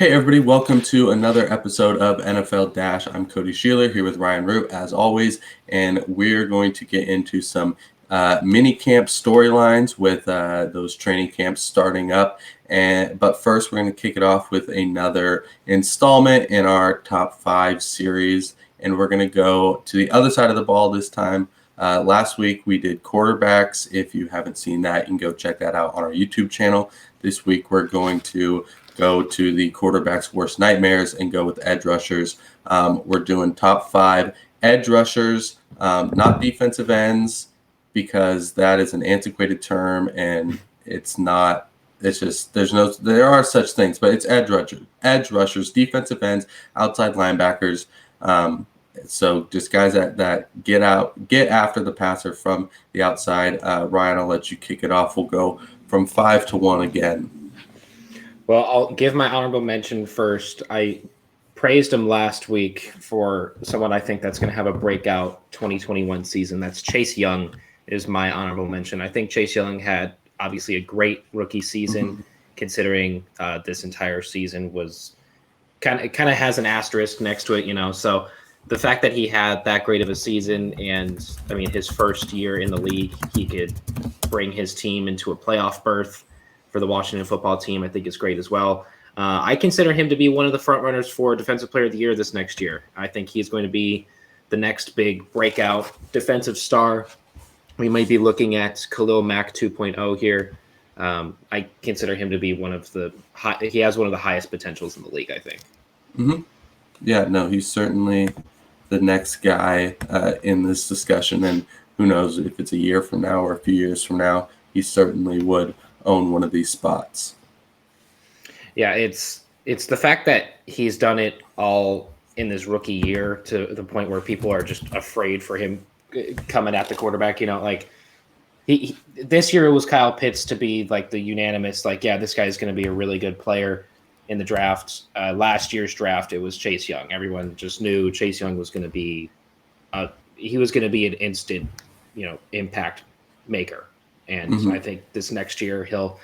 Hey everybody, welcome to another episode of NFL Dash. I'm Cody Sheeler here with Ryan Root as always, and we're going to get into some mini camp storylines with those training camps starting up. But first, we're going to kick it off with another installment in our top 5 series, and we're going to go to the other side of the ball this time. Last week we did quarterbacks. If you haven't seen that, you can go check that out on our YouTube channel. This week we're going to go to the quarterback's worst nightmares and go with edge rushers. We're doing top 5 edge rushers, not defensive ends, because that is an antiquated term and it's not. It's just there are such things, but it's edge rushers, defensive ends, outside linebackers. So just guys that get after the passer from the outside. Ryan, I'll let you kick it off. We'll go from 5 to 1 again. Well, I'll give my honorable mention first. I praised him last week for someone I think that's going to have a breakout 2021 season. That's Chase Young is my honorable mention. I think Chase Young had obviously a great rookie season, considering this entire season was kind of has an asterisk next to it, So the fact that he had that great of a season, and I mean his first year in the league, he could bring his team into a playoff berth for the Washington football team, I think is great as well. I consider him to be one of the front runners for Defensive Player of the Year this next year. I think he's going to be the next big breakout defensive star. We might be looking at Khalil Mack 2.0 here. I consider him to be he has one of the highest potentials in the league, I think. Mm-hmm. Yeah, no, he's certainly the next guy in this discussion. And who knows if it's a year from now or a few years from now, he certainly would own one of these spots. Yeah, it's the fact that he's done it all in this rookie year to the point where people are just afraid for him coming at the quarterback. He this year it was Kyle Pitts to be like the unanimous, this guy is going to be a really good player in the draft. Last year's draft, it was Chase Young. Everyone just knew Chase Young was going to be an instant, impact maker. And I think this next year he'll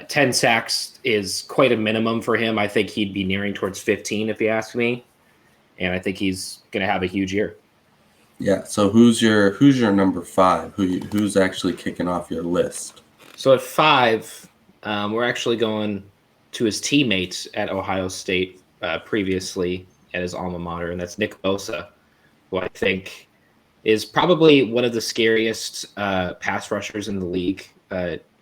10 sacks is quite a minimum for him. I think he'd be nearing towards 15 if you ask me. And I think he's going to have a huge year. Yeah. So who's your number 5? Who's actually kicking off your list? So at 5, we're actually going to his teammates at Ohio State previously at his alma mater, and that's Nick Bosa, who I think is probably one of the scariest pass rushers in the league,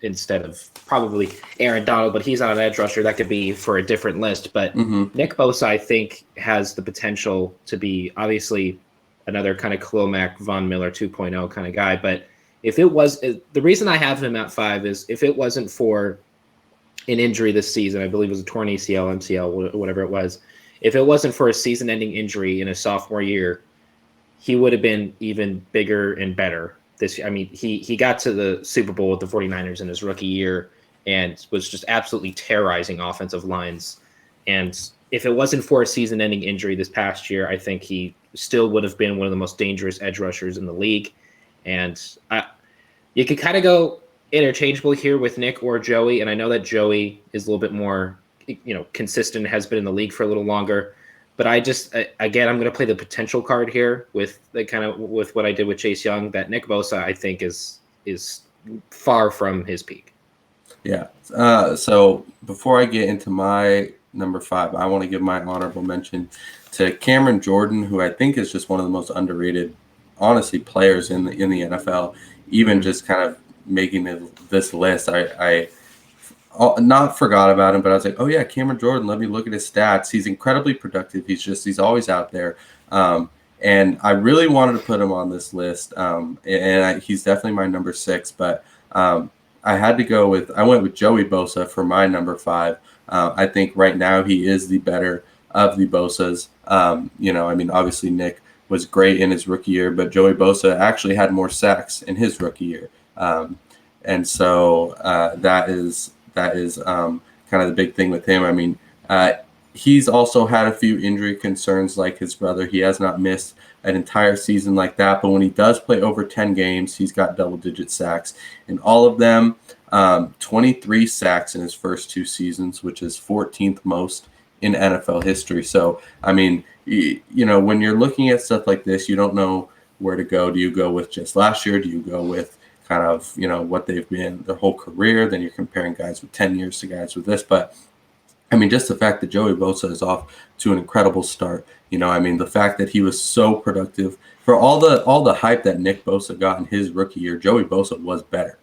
instead of probably Aaron Donald, but he's not an edge rusher. That could be for a different list. But Nick Bosa, I think, has the potential to be obviously another kind of Khalil Mack, Von Miller 2.0 kind of guy. But the reason I have him at 5 is if it wasn't for an injury this season, I believe it was a torn ACL, MCL, whatever it was, if it wasn't for a season-ending injury in his sophomore year, he would have been even bigger and better this year. I mean, he got to the Super Bowl with the 49ers in his rookie year and was just absolutely terrorizing offensive lines. And if it wasn't for a season-ending injury this past year, I think he still would have been one of the most dangerous edge rushers in the league. And you could kind of go interchangeable here with Nick or Joey. And I know that Joey is a little bit more, consistent, has been in the league for a little longer. But I'm going to play the potential card here with with what I did with Chase Young. That Nick Bosa, I think, is far from his peak. Yeah. So before I get into my number 5, I want to give my honorable mention to Cameron Jordan, who I think is just one of the most underrated, honestly, players in the NFL. Even just kind of making this list, I not forgot about him, but I was like, oh yeah, Cameron Jordan, let me look at his stats. He's incredibly productive. He's always out there. And I really wanted to put him on this list. He's definitely my number 6, but I went with Joey Bosa for my number 5. I think right now he is the better of the Bosas. Obviously Nick was great in his rookie year, but Joey Bosa actually had more sacks in his rookie year. And so that is kind of the big thing with him. I mean, he's also had a few injury concerns like his brother. He has not missed an entire season like that, but when he does play over 10 games, he's got double-digit sacks. In all of them, 23 sacks in his first 2 seasons, which is 14th most in NFL history. So, I mean, when you're looking at stuff like this, you don't know where to go. Do you go with just last year? Do you go with kind of, what they've been their whole career? Then you're comparing guys with 10 years to guys with this. But I mean, just the fact that Joey Bosa is off to an incredible start. I mean, the fact that he was so productive for all the hype that Nick Bosa got in his rookie year, Joey Bosa was better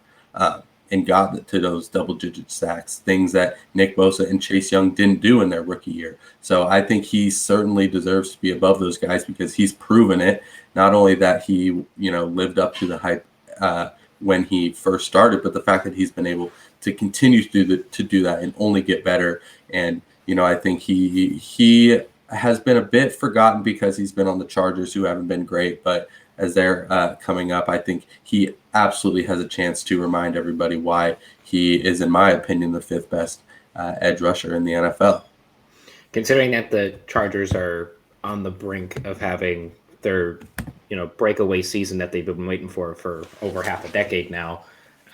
and got to those double-digit sacks, things that Nick Bosa and Chase Young didn't do in their rookie year. So I think he certainly deserves to be above those guys because he's proven it. Not only that he, lived up to the hype when he first started, but the fact that he's been able to continue to do that and only get better. And I think he has been a bit forgotten because he's been on the Chargers, who haven't been great. But as they're coming up, I think he absolutely has a chance to remind everybody why he is, in my opinion, the fifth best edge rusher in the NFL. Considering that the Chargers are on the brink of having their breakaway season that they've been waiting for over half a decade now,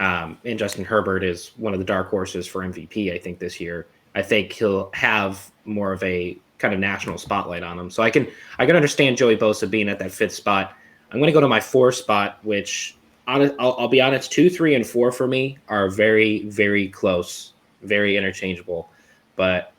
and Justin Herbert is one of the dark horses for MVP, I think, this year. I think he'll have more of a kind of national spotlight on him. So I can understand Joey Bosa being at that fifth spot. I'm going to go to my fourth spot, which I'll be honest, 2, 3, and 4 for me are very, very close, very interchangeable. But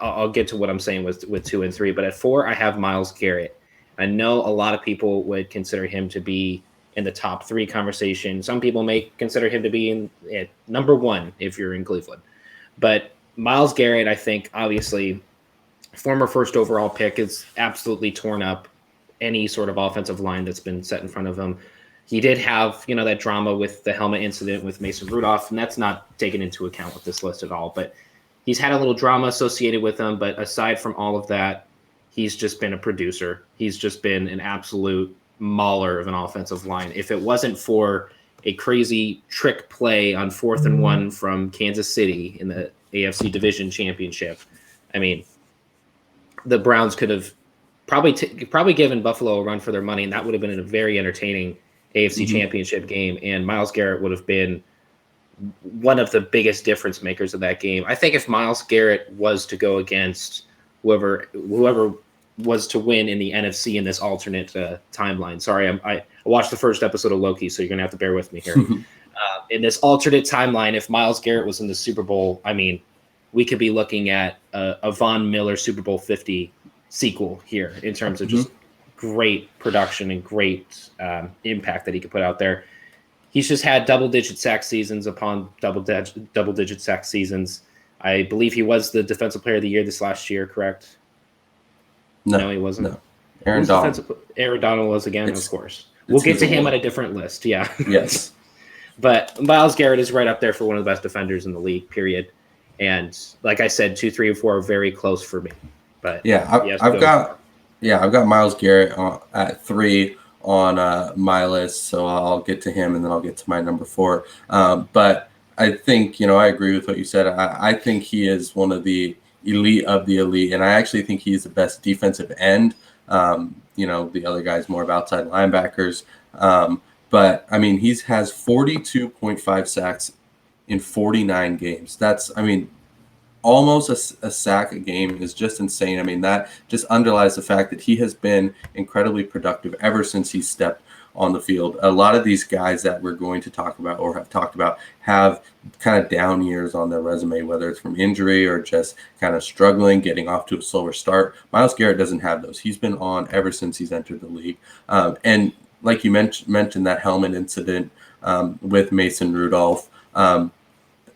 I'll get to what I'm saying with 2 and 3. But at 4, I have Myles Garrett. I know a lot of people would consider him to be in the top 3 conversation. Some people may consider him to be at number 1 if you're in Cleveland. But Myles Garrett, I think, obviously, former first overall pick, is absolutely torn up any sort of offensive line that's been set in front of him. He did have, that drama with the helmet incident with Mason Rudolph, and that's not taken into account with this list at all. But he's had a little drama associated with him. But aside from all of that, he's just been a producer. He's just been an absolute mauler of an offensive line. If it wasn't for a crazy trick play on 4th and 1 from Kansas City in the AFC Division Championship, I mean, the Browns could have probably given Buffalo a run for their money, and that would have been a very entertaining AFC Championship game. And Myles Garrett would have been one of the biggest difference makers of that game. I think if Myles Garrett was to go against whoever was to win in the NFC in this alternate timeline. Sorry, I watched the first episode of Loki, so you're going to have to bear with me here. In this alternate timeline, if Myles Garrett was in the Super Bowl, I mean, we could be looking at a Von Miller Super Bowl 50 sequel here in terms of just great production and great impact that he could put out there. He's just had double-digit sack seasons upon double-digit sack seasons. I believe he was the Defensive Player of the Year this last year, correct? No, he wasn't. No. Aaron Donald. Aaron Donald was again, of course. We'll get to him on a different list, yeah. Yes. But Myles Garrett is right up there for one of the best defenders in the league, period. And like I said, 2, 3, and 4 are very close for me. But I've got Myles Garrett at 3 on my list, so I'll get to him and then I'll get to my number 4. But I think I agree with what you said. I think he is one of the elite of the elite, and I actually think he's the best defensive end. The other guys more of outside linebackers. But I mean, he has 42.5 sacks in 49 games. That's, almost a sack a game is just insane. I mean, that just underlies the fact that he has been incredibly productive ever since he stepped on the field. A lot of these guys that we're going to talk about or have talked about have kind of down years on their resume, whether it's from injury or just kind of struggling, getting off to a slower start. Myles Garrett doesn't have those. He's been on ever since he's entered the league. And like you mentioned that helmet incident with Mason Rudolph,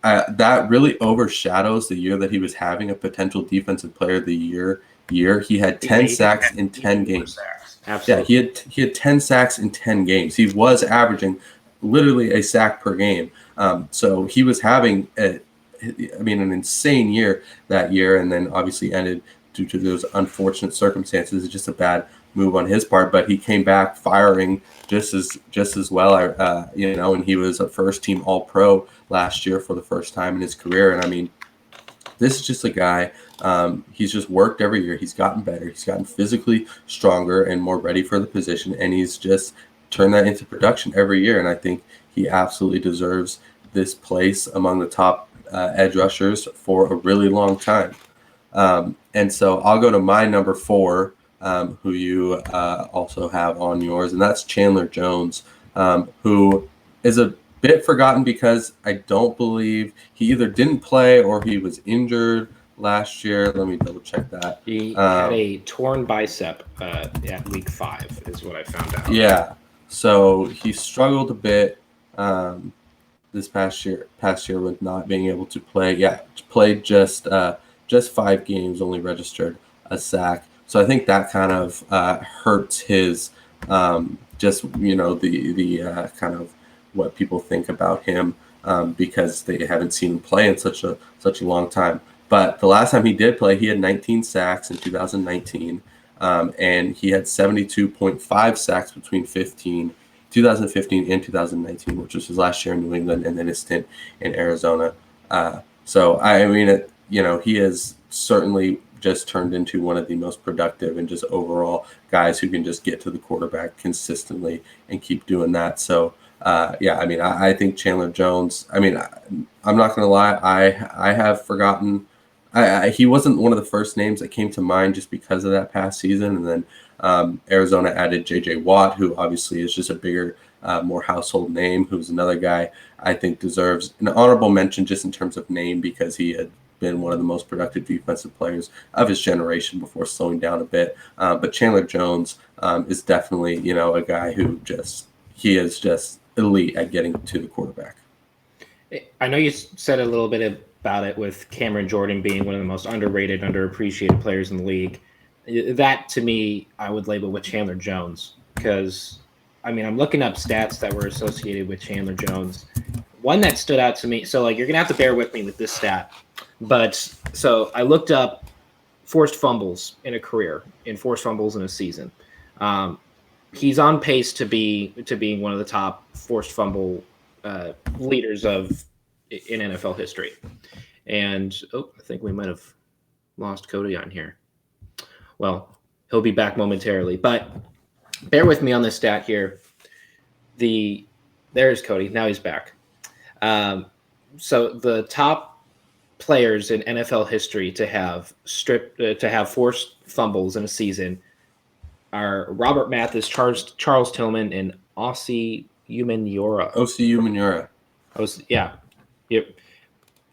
that really overshadows the year that he was having a potential Defensive Player of the Year. He had 10 sacks in 10 games. Absolutely. Yeah, he had 10 sacks in 10 games. He was averaging literally a sack per game. So he was having an insane year that year, and then obviously ended due to those unfortunate circumstances. It's just a bad move on his part, but he came back firing just as well, and he was a first-team All-Pro last year for the first time in his career. And this is just a guy, he's just worked every year. He's gotten better. He's gotten physically stronger and more ready for the position, and he's just turned that into production every year. And I think he absolutely deserves this place among the top edge rushers for a really long time. And so I'll go to my number 4, who you also have on yours, and that's Chandler Jones, who is a bit forgotten because I don't believe he either didn't play or he was injured last year. Let me double check that. He had a torn bicep at week 5, is what I found out. Yeah, so he struggled a bit this past year with not being able to play. Yeah, played just 5 games, only registered a sack. So I think that kind of hurts his just the kind of what people think about him because they haven't seen him play in such a long time. But the last time he did play, he had 19 sacks in 2019, and he had 72.5 sacks between 2015 and 2019, which was his last year in New England, and then his stint in Arizona. So I mean, he has certainly just turned into one of the most productive and just overall guys who can just get to the quarterback consistently and keep doing that. So yeah, I mean, I think Chandler Jones. I mean, I'm not going to lie, I have forgotten. He wasn't one of the first names that came to mind just because of that past season, and then Arizona added J.J. Watt, who obviously is just a bigger, more household name, who's another guy I think deserves an honorable mention just in terms of name because he had been one of the most productive defensive players of his generation before slowing down a bit. But Chandler Jones is definitely, a guy who he is just elite at getting to the quarterback. I know you said a little bit about it with Cameron Jordan being one of the most underrated, underappreciated players in the league. That, to me, I would label with Chandler Jones because, I mean, I'm looking up stats that were associated with Chandler Jones. One that stood out to me, so, you're going to have to bear with me with this stat. But, so I looked up forced fumbles in a career and forced fumbles in a season. He's on pace to being one of the top forced fumble leaders in NFL history. And I think we might have lost Cody on here. Well, he'll be back momentarily, but bear with me on this stat here. There's Cody. Now he's back. So the top players in NFL history to have forced fumbles in a season are Robert Mathis, Charles Tillman, and Ossie Umenyiora. Yeah. Yep.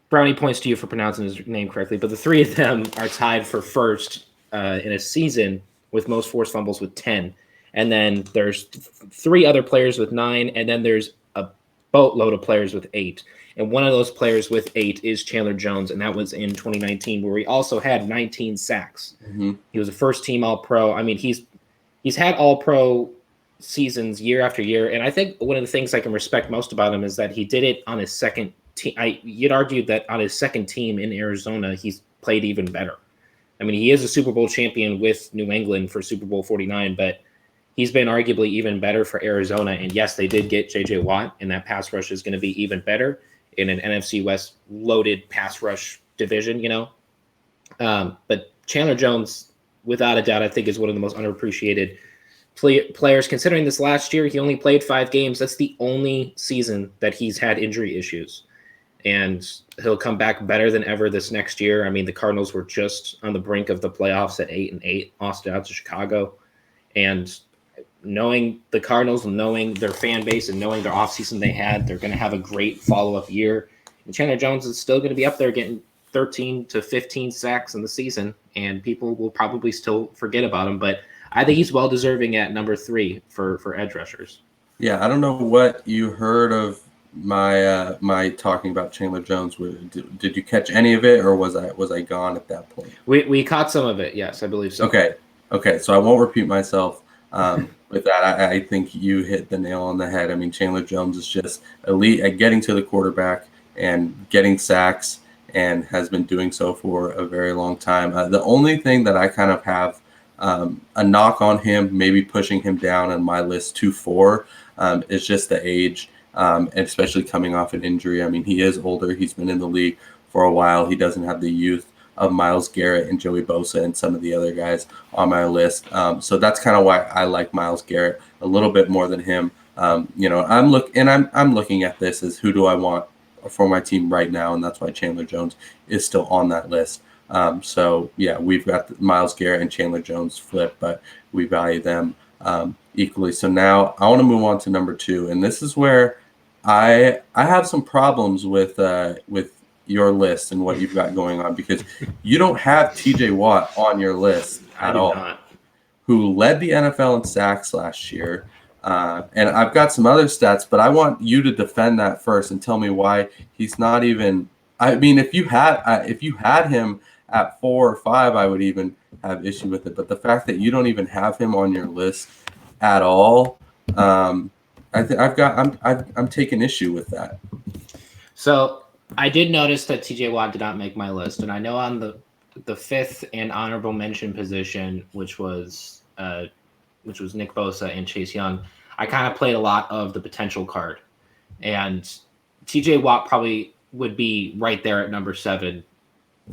Brownie points to you for pronouncing his name correctly, but the 3 of them are tied for first in a season with most forced fumbles with 10. And then there's 3 other players with 9, and then there's a boatload of players with 8. And one of those players with 8 is Chandler Jones, and that was in 2019, where he also had 19 sacks. Mm-hmm. He was a first-team All-Pro. I mean, he's had All-Pro seasons year after year, and I think one of the things I can respect most about him is that he did it on his second team. You'd argue that on his second team in Arizona, he's played even better. I mean, he is a Super Bowl champion with New England for Super Bowl 49, but he's been arguably even better for Arizona. And yes, they did get J.J. Watt, and that pass rush is going to be even better in an NFC West loaded pass rush division, But Chandler Jones, without a doubt, I think is one of the most underappreciated players. Considering this last year, he only played 5 games. That's the only season that he's had injury issues. And he'll come back better than ever this next year. I mean, the Cardinals were just on the brink of the playoffs at 8-8, lost out to Chicago. And knowing the Cardinals, knowing their fan base, and knowing their offseason they had, they're going to have a great follow-up year. And Chandler Jones is still going to be up there getting 13 to 15 sacks in the season, and people will probably still forget about him. But I think he's well-deserving at number 3 for edge rushers. Yeah, I don't know what you heard of my talking about Chandler Jones. Did you catch any of it, or was I gone at that point? We caught some of it. Yes, I believe so. Okay. So I won't repeat myself with that. I think you hit the nail on the head. I mean, Chandler Jones is just elite at getting to the quarterback and getting sacks, and has been doing so for a very long time. The only thing that I kind of have a knock on him, maybe pushing him down on my list to 4, is just the age. And especially coming off an injury. I mean, he is older. He's been in the league for a while. He doesn't have the youth of Myles Garrett and Joey Bosa and some of the other guys on my list. So that's kind of why I like Myles Garrett a little bit more than him. I'm looking at this as who do I want for my team right now, and that's why Chandler Jones is still on that list. So yeah, we've got Myles Garrett and Chandler Jones flip, but we value them equally. So now I want to move on to number 2, and this is where I have some problems with your list and what you've got going on, because you don't have TJ Watt on your list I at do all, not. who led the NFL in sacks last year. And I've got some other stats, but I want you to defend that first and tell me why he's not even. I mean, if you had him at 4 or 5, I would even have issue with it. But the fact that you don't even have him on your list at all, I'm taking issue with that. So I did notice that TJ Watt did not make my list, and I know on the 5th and honorable mention position, which was Nick Bosa and Chase Young, I kind of played a lot of the potential card, and TJ Watt probably would be right there at number 7,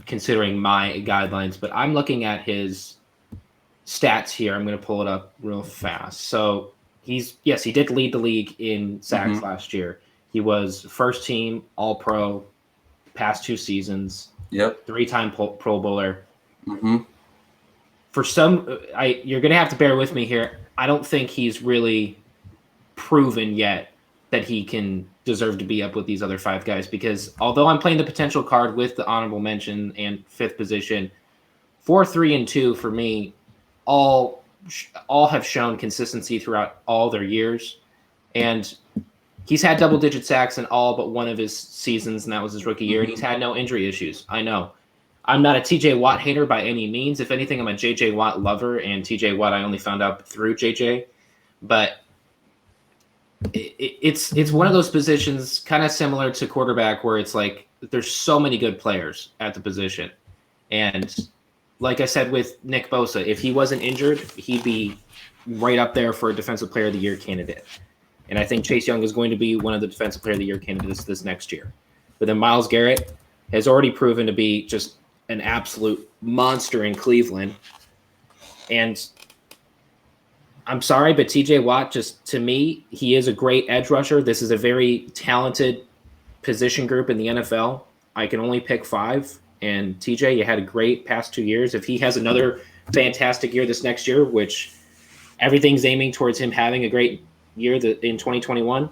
considering my guidelines. But I'm looking at his stats here. I'm going to pull it up real fast. So he did lead the league in sacks last year. He was first team All-Pro past 2 seasons. Yep. 3-time Pro Bowler. For some, you're going to have to bear with me here. I don't think he's really proven yet that he can deserve to be up with these other 5 guys, because although I'm playing the potential card with the honorable mention and 5th position, 4, 3, and 2 for me all have shown consistency throughout all their years, and he's had double-digit sacks in all but one of his seasons, and that was his rookie year, and he's had no injury issues. I know. I'm not a TJ Watt hater by any means. If anything, I'm a JJ Watt lover, and TJ Watt I only found out through JJ. But it's one of those positions kind of similar to quarterback, where it's like there's so many good players at the position. And like I said with Nick Bosa, if he wasn't injured, he'd be right up there for a Defensive Player of the Year candidate. And I think Chase Young is going to be one of the Defensive Player of the Year candidates this next year. But then Myles Garrett has already proven to be just an absolute monster in Cleveland. And I'm sorry, but TJ Watt, just to me, he is a great edge rusher. This is a very talented position group in the NFL. I can only pick 5. And TJ, you had a great past 2 years. If he has another fantastic year this next year, which everything's aiming towards him having a great year in 2021,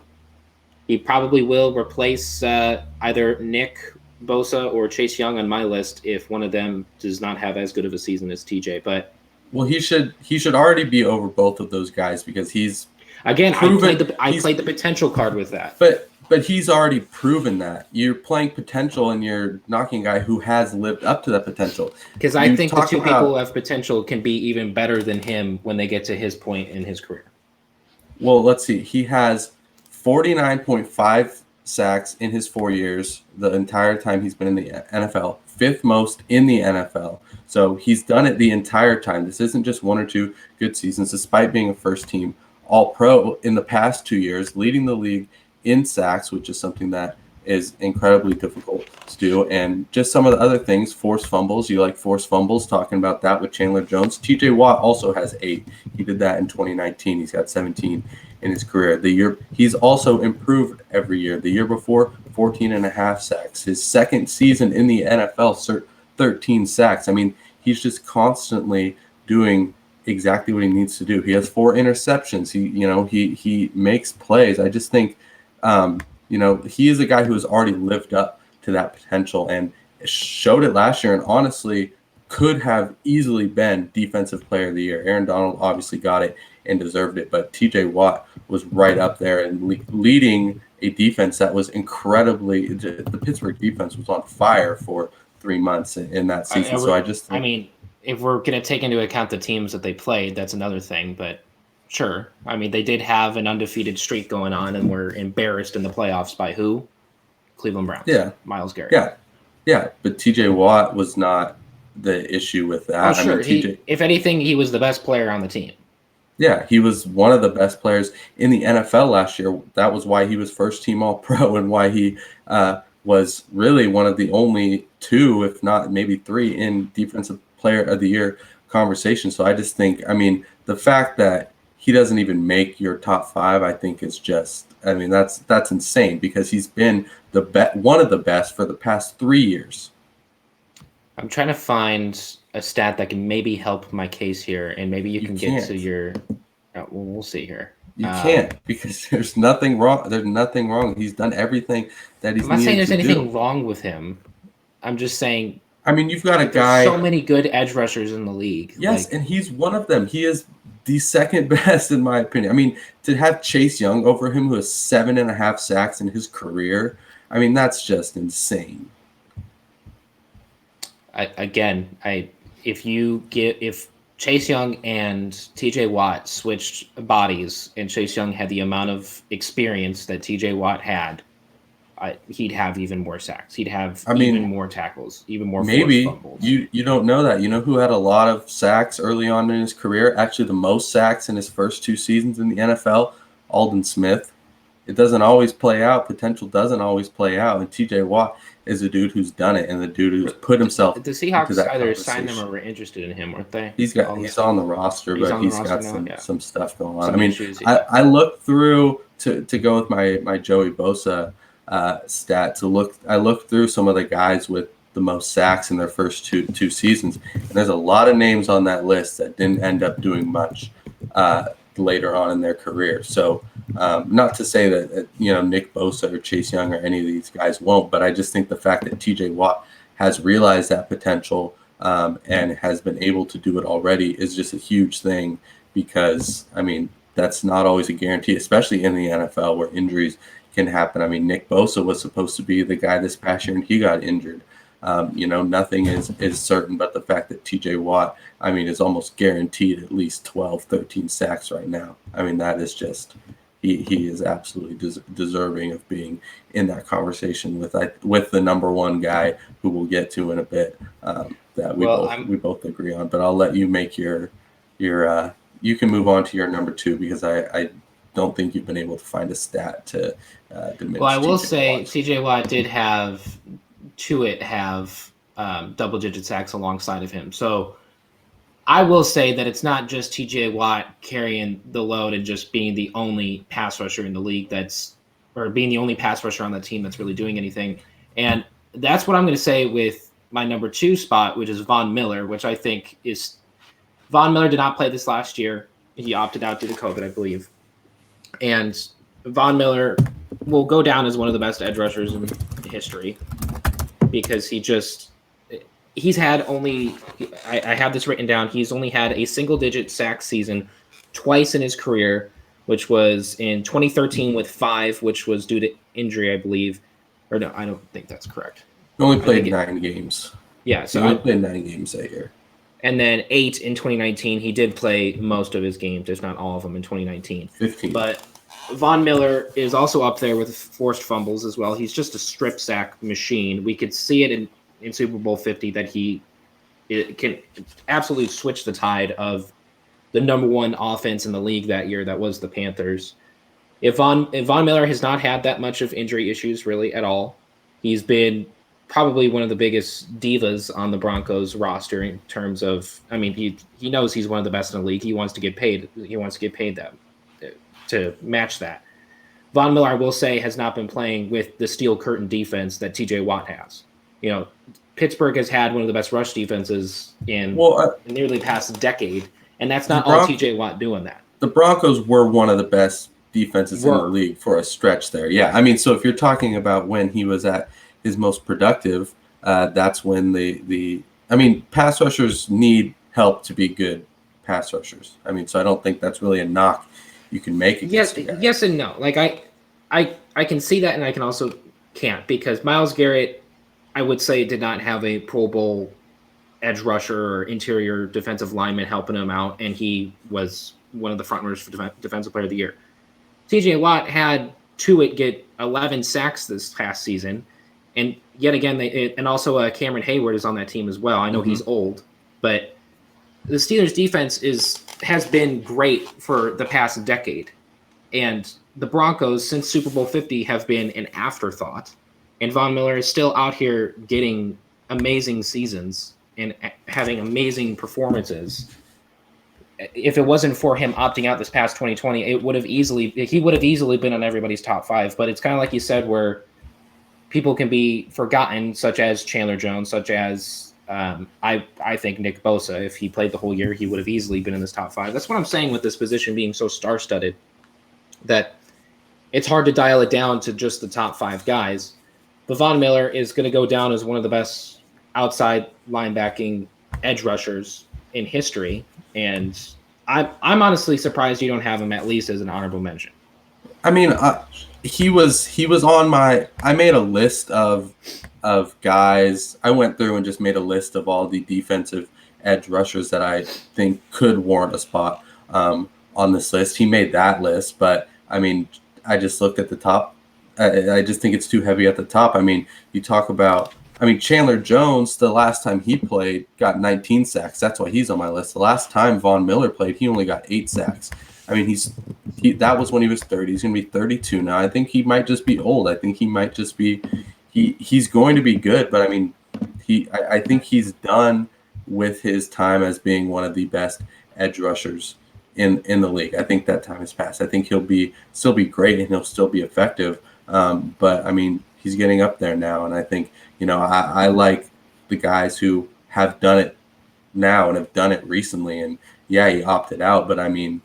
he probably will replace either Nick Bosa or Chase Young on my list if one of them does not have as good of a season as TJ. But well, he should already be over both of those guys, because he's again proven, I played the potential card with that. But he's already proven that. You're playing potential, and you're knocking a guy who has lived up to that potential. Because I think the 2 people who have potential can be even better than him when they get to his point in his career. Well, let's see. He has 49.5 sacks in his 4 years, the entire time he's been in the NFL, 5th most in the NFL. So he's done it the entire time. This isn't just 1 or 2 good seasons, despite being a first-team All-Pro in the past 2 years, leading the league in sacks, which is something that is incredibly difficult to do. And just some of the other things, forced fumbles. You like forced fumbles, talking about that with Chandler Jones. TJ Watt also has 8. He did that in 2019. He's got 17 in his career. He's also improved every year. The year before, 14.5 sacks. His second season in the NFL, 13 sacks. I mean, he's just constantly doing exactly what he needs to do. He has 4 interceptions. He makes plays. I just think he is a guy who has already lived up to that potential and showed it last year, and honestly could have easily been Defensive Player of the Year. Aaron Donald obviously got it and deserved it, but TJ Watt was right up there and leading a defense that was incredibly – the Pittsburgh defense was on fire for 3 months in that season. So I just think – I mean, if we're going to take into account the teams that they played, that's another thing, but – sure. I mean, they did have an undefeated streak going on and were embarrassed in the playoffs by who? Cleveland Browns. Yeah. Myles Garrett. Yeah. But TJ Watt was not the issue with that. Oh, sure. If anything, he was the best player on the team. Yeah, he was one of the best players in the NFL last year. That was why he was first-team All-Pro and why he was really one of the only 2, if not maybe 3, in Defensive Player of the Year conversation. So I just think, I mean, the fact that he doesn't even make your top 5, I think is just, I mean, that's insane, because he's been one of the best for the past 3 years. I'm trying to find a stat that can maybe help my case here, and maybe you can get to can't. your. Well, we'll see here. You can't, because there's nothing wrong. There's nothing wrong. He's done everything that he's I'm not saying needed there's to do. anything wrong with him. I'm just saying I mean, you've got a there's so guy. many good edge rushers in the league. Yes, and he's one of them. He is the second best in my opinion. I mean, to have Chase Young over him, who has 7.5 sacks in his career, I mean, that's just insane. If Chase Young and TJ Watt switched bodies and Chase Young had the amount of experience that TJ Watt had, he'd have even more sacks. He'd have even more tackles, even more forced fumbles. You don't know that. You know who had a lot of sacks early on in his career? Actually, the most sacks in his first 2 seasons in the NFL? Aldon Smith. It doesn't always play out. Potential doesn't always play out. And TJ Watt is a dude who's done it, and the dude who's put himself The Seahawks into that either signed him or were interested in him, weren't they? He's on the roster, but he's got some stuff going on. Some I mean, issues, yeah. I looked through to go with my Joey Bosa stat. I looked through some of the guys with the most sacks in their first two seasons, and there's a lot of names on that list that didn't end up doing much later on in their career. So, not to say that Nick Bosa or Chase Young or any of these guys won't, but I just think the fact that T.J. Watt has realized that potential and has been able to do it already is just a huge thing, because I mean that's not always a guarantee, especially in the NFL where injuries can happen. I mean, Nick Bosa was supposed to be the guy this past year, and he got injured. Nothing is certain, but the fact that TJ Watt, I mean, is almost guaranteed at least 12, 13 sacks right now. I mean, that is just, he is absolutely deserving of being in that conversation with the number one guy who we'll get to in a bit, that we both agree on. But I'll let you make your you can move on to your number 2, because I don't think you've been able to find a stat to diminish. Well, I will say TJ Watt did have double-digit sacks alongside of him. So I will say that it's not just TJ Watt carrying the load and just being the only pass rusher in the league being the only pass rusher on the team that's really doing anything. And that's what I'm going to say with my number 2 spot, which is Von Miller, which I think is – Von Miller did not play this last year. He opted out due to COVID, I believe. And Von Miller will go down as one of the best edge rushers in history, because he's had only – I have this written down. He's only had a single-digit sack season twice in his career, which was in 2013 with 5, which was due to injury, I believe. Or no, I don't think that's correct. He only played 9 games. Yeah. So he only played 9 games that year. And then 8 in 2019. He did play most of his games, if not all of them, in 2019. 15. But Von Miller is also up there with forced fumbles as well. He's just a strip sack machine. We could see it in Super Bowl 50 that it can absolutely switch the tide of the number 1 offense in the league that year. That was the Panthers. If Von Miller has not had that much of injury issues really at all, he's been probably one of the biggest divas on the Broncos roster in terms of, I mean, he knows he's one of the best in the league. He wants to get paid. He wants to get paid that to match that. Von Miller, I will say, has not been playing with the steel curtain defense that TJ Watt has. Pittsburgh has had one of the best rush defenses in nearly the past decade, and that's not all TJ Watt doing that. The Broncos were one of the best defenses in the league for a stretch there. Yeah, I mean, so if you're talking about when he was at his most productive, that's when pass rushers need help to be good pass rushers. I mean, so I don't think that's really a knock you can make against yes and no. Like I can see that, and I can also can't, because Myles Garrett, I would say, did not have a Pro Bowl edge rusher or interior defensive lineman helping him out, and he was one of the front runners for Defensive Player of the Year. TJ Watt had Tuitt get 11 sacks this past season, and yet again, and also Cameron Hayward is on that team as well. I know he's old, but the Steelers' defense has been great for the past decade, and the Broncos since Super Bowl 50 have been an afterthought. And Von Miller is still out here getting amazing seasons and having amazing performances. If it wasn't for him opting out this past 2020, he would have easily been on everybody's top 5. But it's kind of like you said, where people can be forgotten, such as Chandler Jones, such as I think Nick Bosa, if he played the whole year, he would have easily been in this top 5. That's what I'm saying with this position being so star-studded, that it's hard to dial it down to just the top 5 guys. But Von Miller is going to go down as one of the best outside linebacking edge rushers in history, and I'm honestly surprised you don't have him at least as an honorable mention. I mean, he was on my. I made a list of guys. I went through and just made a list of all the defensive edge rushers that I think could warrant a spot on this list. He made that list, but I mean, I just looked at the top. I just think it's too heavy at the top. I mean, you talk about. I mean, Chandler Jones, the last time he played, got 19 sacks. That's why he's on my list. The last time Von Miller played, he only got 8 sacks. I mean, that was when he was 30. He's going to be 32 now. I think he might just be old. I think he might just be he's going to be good, but I mean, I think he's done with his time as being one of the best edge rushers in the league. I think that time has passed. I think he'll still be great and he'll still be effective. But I mean, he's getting up there now, and I think I like the guys who have done it now and have done it recently. And yeah, he opted out, but I mean.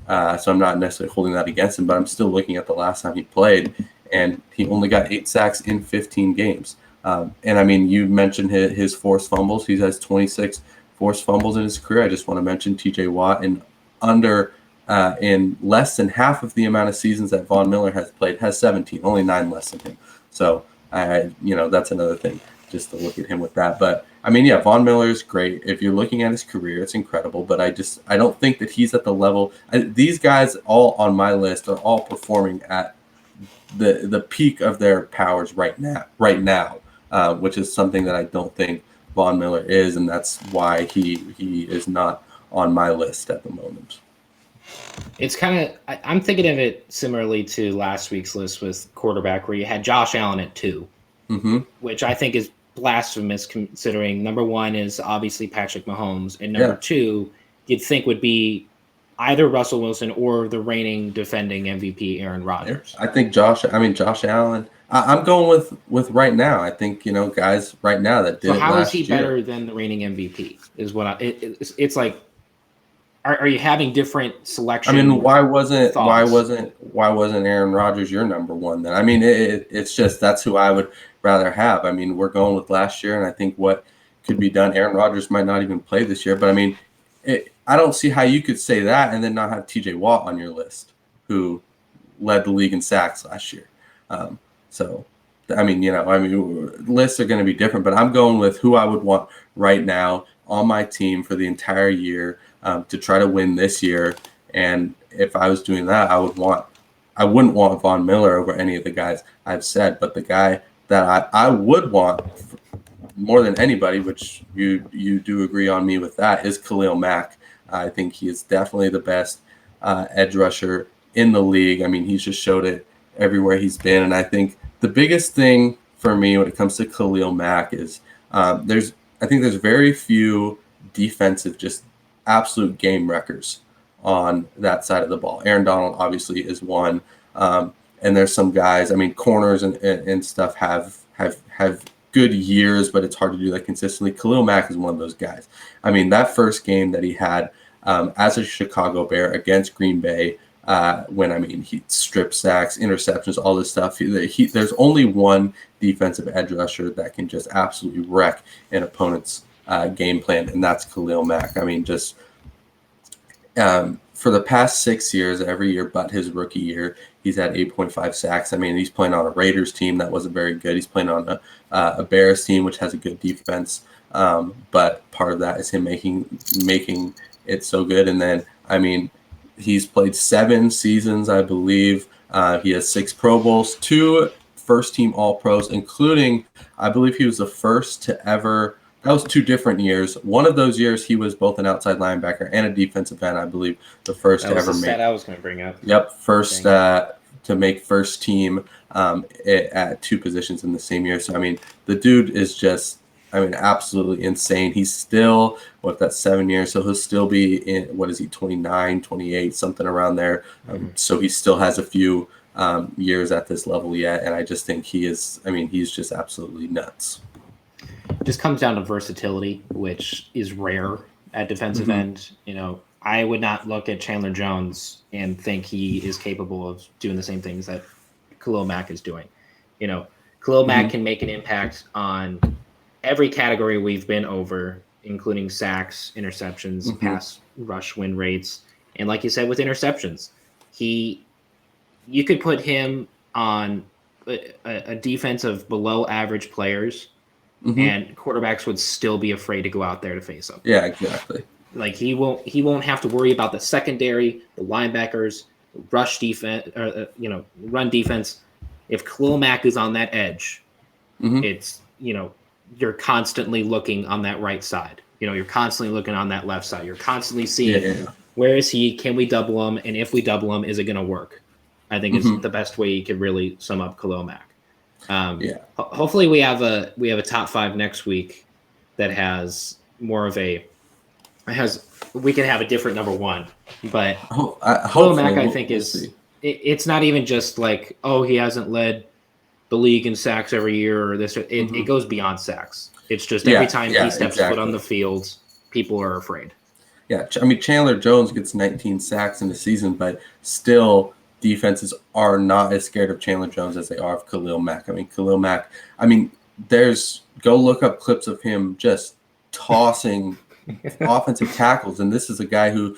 So I'm not necessarily holding that against him, but I'm still looking at the last time he played, and he only got 8 sacks in 15 games. And I mean, you mentioned his forced fumbles. He has 26 forced fumbles in his career. I just want to mention T.J. Watt, in less than half of the amount of seasons that Von Miller has played, has 17, only 9 less than him. So that's another thing, just to look at him with that. But I mean, yeah, Von Miller is great. If you're looking at his career, it's incredible. But I don't think that he's at the level. These guys all on my list are all performing at the peak of their powers right now, which is something that I don't think Von Miller is, and that's why he is not on my list at the moment. It's kind of I'm thinking of it similarly to last week's list with quarterback, where you had Josh Allen at 2, which I think is blasphemous, considering number 1 is obviously Patrick Mahomes, and number 2 you'd think would be either Russell Wilson or the reigning defending MVP Aaron Rodgers. I think Josh Allen. I'm going with right now. I think guys right now that did. So how is he better than the reigning MVP? Is what it's like. Are you having different selection? I mean, why wasn't Aaron Rodgers your number 1 then? I mean, it's just that's who I would rather have. I mean, we're going with last year, and I think what could be done. Aaron Rodgers might not even play this year, but I mean, I don't see how you could say that and then not have T.J. Watt on your list, who led the league in sacks last year. So, I mean, lists are going to be different, but I'm going with who I would want right now on my team for the entire year to try to win this year. And if I was doing that, I wouldn't want Von Miller over any of the guys I've said, but the guy that I would want more than anybody, which you do agree on me with that, is Khalil Mack. I think he is definitely the best edge rusher in the league. I mean, he's just showed it everywhere he's been. And I think the biggest thing for me when it comes to Khalil Mack is there's very few defensive, just absolute game wreckers on that side of the ball. Aaron Donald obviously is one. And there's some guys, I mean, corners and stuff have good years, but it's hard to do that consistently. Khalil Mack is one of those guys. I mean, that first game that he had as a Chicago Bear against Green Bay, he stripped sacks, interceptions, all this stuff. There's only one defensive edge rusher that can just absolutely wreck an opponent's game plan, and that's Khalil Mack. I mean, just for the past 6 years, every year but his rookie year, he's had 8.5 sacks. I mean, he's playing on a Raiders team that wasn't very good. He's playing on a Bears team which has a good defense, but part of that is him making it so good. And then, I mean, he's played 7 seasons, I believe. He has 6 Pro Bowls, 2 first-team All-Pros, including, I believe he was the first to ever. That was 2 different years. One of those years, he was both an outside linebacker and a defensive end, I believe, the first to ever make. That I was going to bring up. Yep, first to make first team at 2 positions in the same year. So, I mean, the dude is just, absolutely insane. He's still, that's 7 years, so he'll still be in, 29, 28, something around there. So he still has a few years at this level yet, and I just think he's just absolutely nuts. just comes down to versatility, which is rare at defensive end. I would not look at Chandler Jones and think he is capable of doing the same things that Khalil Mack is doing. Khalil Mack can make an impact on every category we've been over, including sacks, interceptions, pass rush win rates, and like you said, with interceptions, you could put him on a defense of below average players, and quarterbacks would still be afraid to go out there to face him. Yeah, exactly. Like he won't have to worry about the secondary, the linebackers, rush defense, or run defense. If Khalil Mack is on that edge, it's you're constantly looking on that right side. You're constantly looking on that left side. You're constantly seeing where is he? Can we double him? And if we double him, is it going to work? I think is the best way you could really sum up Khalil Mack. Hopefully we have a top 5 next week that has more of we can have a different number 1, but Khalil Mack I think it's not even just like, oh, he hasn't led the league in sacks every year or this. It goes beyond sacks. It's just every time he steps foot on the field, people are afraid. Yeah, I mean Chandler Jones gets 19 sacks in the season, but still defenses are not as scared of Chandler Jones as they are of Khalil Mack. I mean, Khalil Mack, go look up clips of him just tossing offensive tackles. And this is a guy who,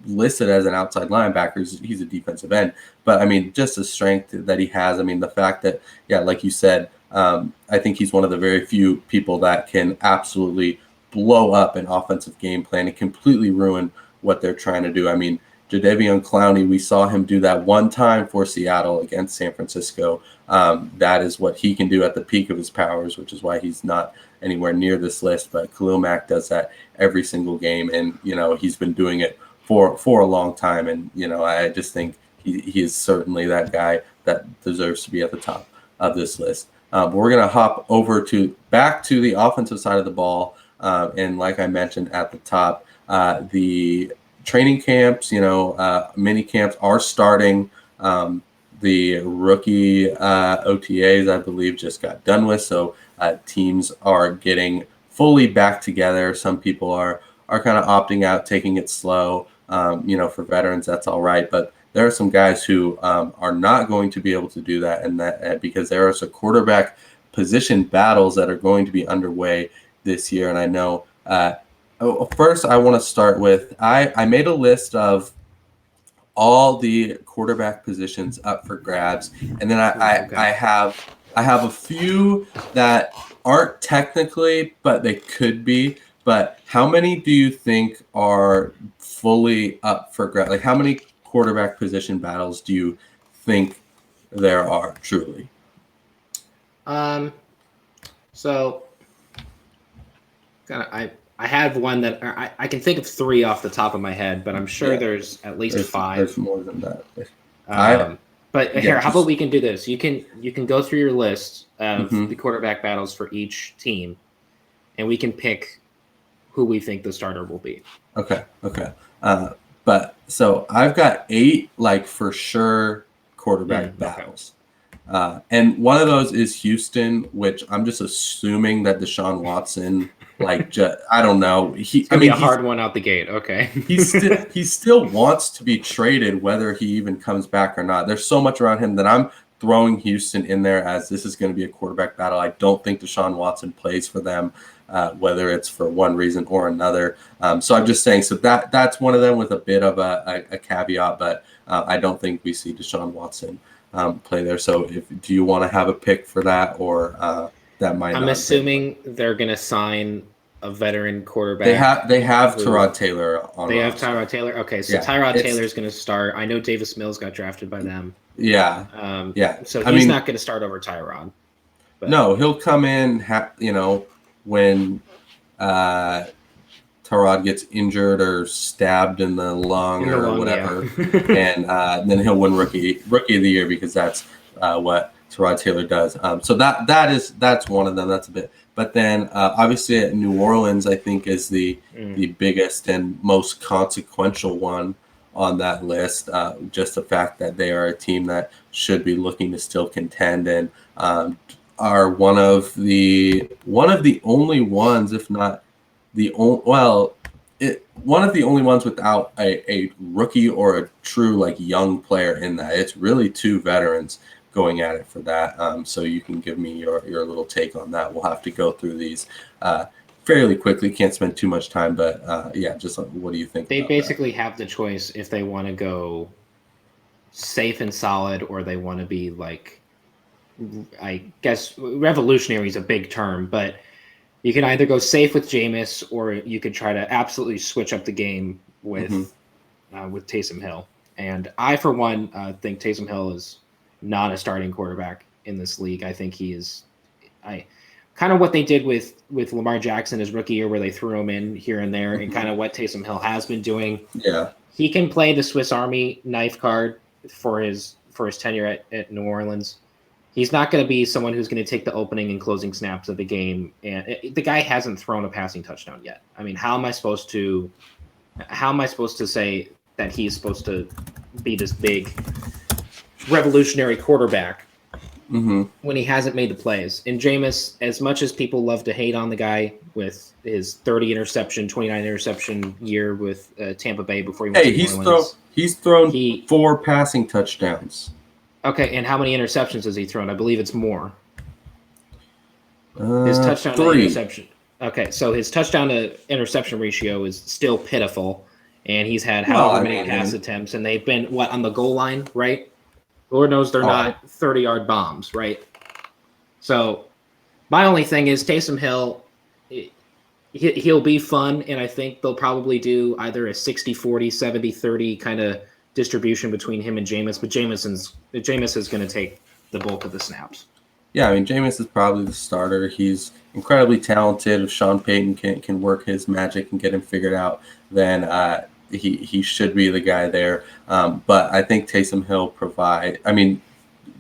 listed as an outside linebacker. He's a defensive end. But, I mean, just the strength that he has. I mean, the fact that, like you said, I think he's one of the very few people that can absolutely blow up an offensive game plan and completely ruin what they're trying to do. I mean, Jadeveon Clowney, we saw him do that one time for Seattle against San Francisco. That is what he can do at the peak of his powers, which is why he's not anywhere near this list. But Khalil Mack does that every single game, and he's been doing it for a long time. And I just think he is certainly that guy that deserves to be at the top of this list. We're going to hop over back to the offensive side of the ball, and like I mentioned at the top, the training camps, mini camps are starting. The rookie OTAs, I believe, just got done with. So teams are getting fully back together. Some people are kind of opting out, taking it slow. For veterans, that's all right. But there are some guys who are not going to be able to do that, and that because there are some quarterback position battles that are going to be underway this year. And I know first I want to start with I made a list of all the quarterback positions up for grabs, and then I have a few that aren't technically, but they could be. But how many do you think are fully up for grabs? Like, how many quarterback position battles do you think there are truly? So kind of I have one that I can think of 3 off the top of my head, but I'm sure there's at least 5. There's more than that. But here, how about we can do this? You can go through your list of the quarterback battles for each team, and we can pick who we think the starter will be. Okay. But so I've got 8 for sure quarterback battles. And one of those is Houston, which I'm just assuming that Deshaun Watson, I don't know. He's a hard one out the gate. Okay. he still wants to be traded, whether he even comes back or not. There's so much around him that I'm throwing Houston in there as this is going to be a quarterback battle. I don't think Deshaun Watson plays for them, whether it's for one reason or another. So I'm just saying, so that's one of them with a bit of a caveat, but I don't think we see Deshaun Watson play there. So do you want to have a pick for that, or that might? I'm assuming they're going to sign a veteran quarterback. They have Tyrod Taylor on. They have Tyrod Taylor. Okay, so Tyrod Taylor's going to start. I know Davis Mills got drafted by them. Yeah. So he's not going to start over Tyrod. But. No, he'll come in. When Tyrod gets injured or stabbed in the lung or whatever, and then he'll win rookie of the year because that's what Tyrod Taylor does. So that's one of them. That's a bit. But then obviously New Orleans, I think, is the biggest and most consequential one on that list. Just the fact that they are a team that should be looking to still contend, and are one of the only ones, if not the only, one of the only ones without a rookie or a true like young player in that. It's really two veterans going at it for that. So you can give me your little take on that. We'll have to go through these fairly quickly. Can't spend too much time, but yeah, just what do you think They about basically have the choice if they want to go safe and solid or they want to be like, I guess revolutionary is a big term, but you can either go safe with Jameis or you could try to absolutely switch up the game with Taysom Hill. And I, for one, think Taysom Hill is not a starting quarterback in this league. I think he is. I kind of what they did with Lamar Jackson his rookie year, where they threw him in here and there, and kind of what Taysom Hill has been doing. Yeah. He can play the Swiss Army knife card for his tenure at New Orleans. He's not going to be someone who's going to take the opening and closing snaps of the game. And the guy hasn't thrown a passing touchdown yet. I mean, how am I supposed to say that he's supposed to be this big revolutionary quarterback when he hasn't made the plays? And Jameis, as much as people love to hate on the guy with his 30 interception, 29 interception year with Tampa Bay before he went to New Orleans. He's thrown 4 passing touchdowns. Okay, and how many interceptions has he thrown? I believe it's more. His touchdown 3. to interception. Okay, so his touchdown to interception ratio is still pitiful, and he's had however many pass attempts, and they've been on the goal line, right? Lord knows they're not 30-yard bombs, right? So my only thing is Taysom Hill, he'll be fun, and I think they'll probably do either a 60-40, 70-30 kind of distribution between him and Jameis, but Jameis is going to take the bulk of the snaps. Yeah, I mean, Jameis is probably the starter. He's incredibly talented. If Sean Payton can work his magic and get him figured out, then he should be the guy there. But I think Taysom Hill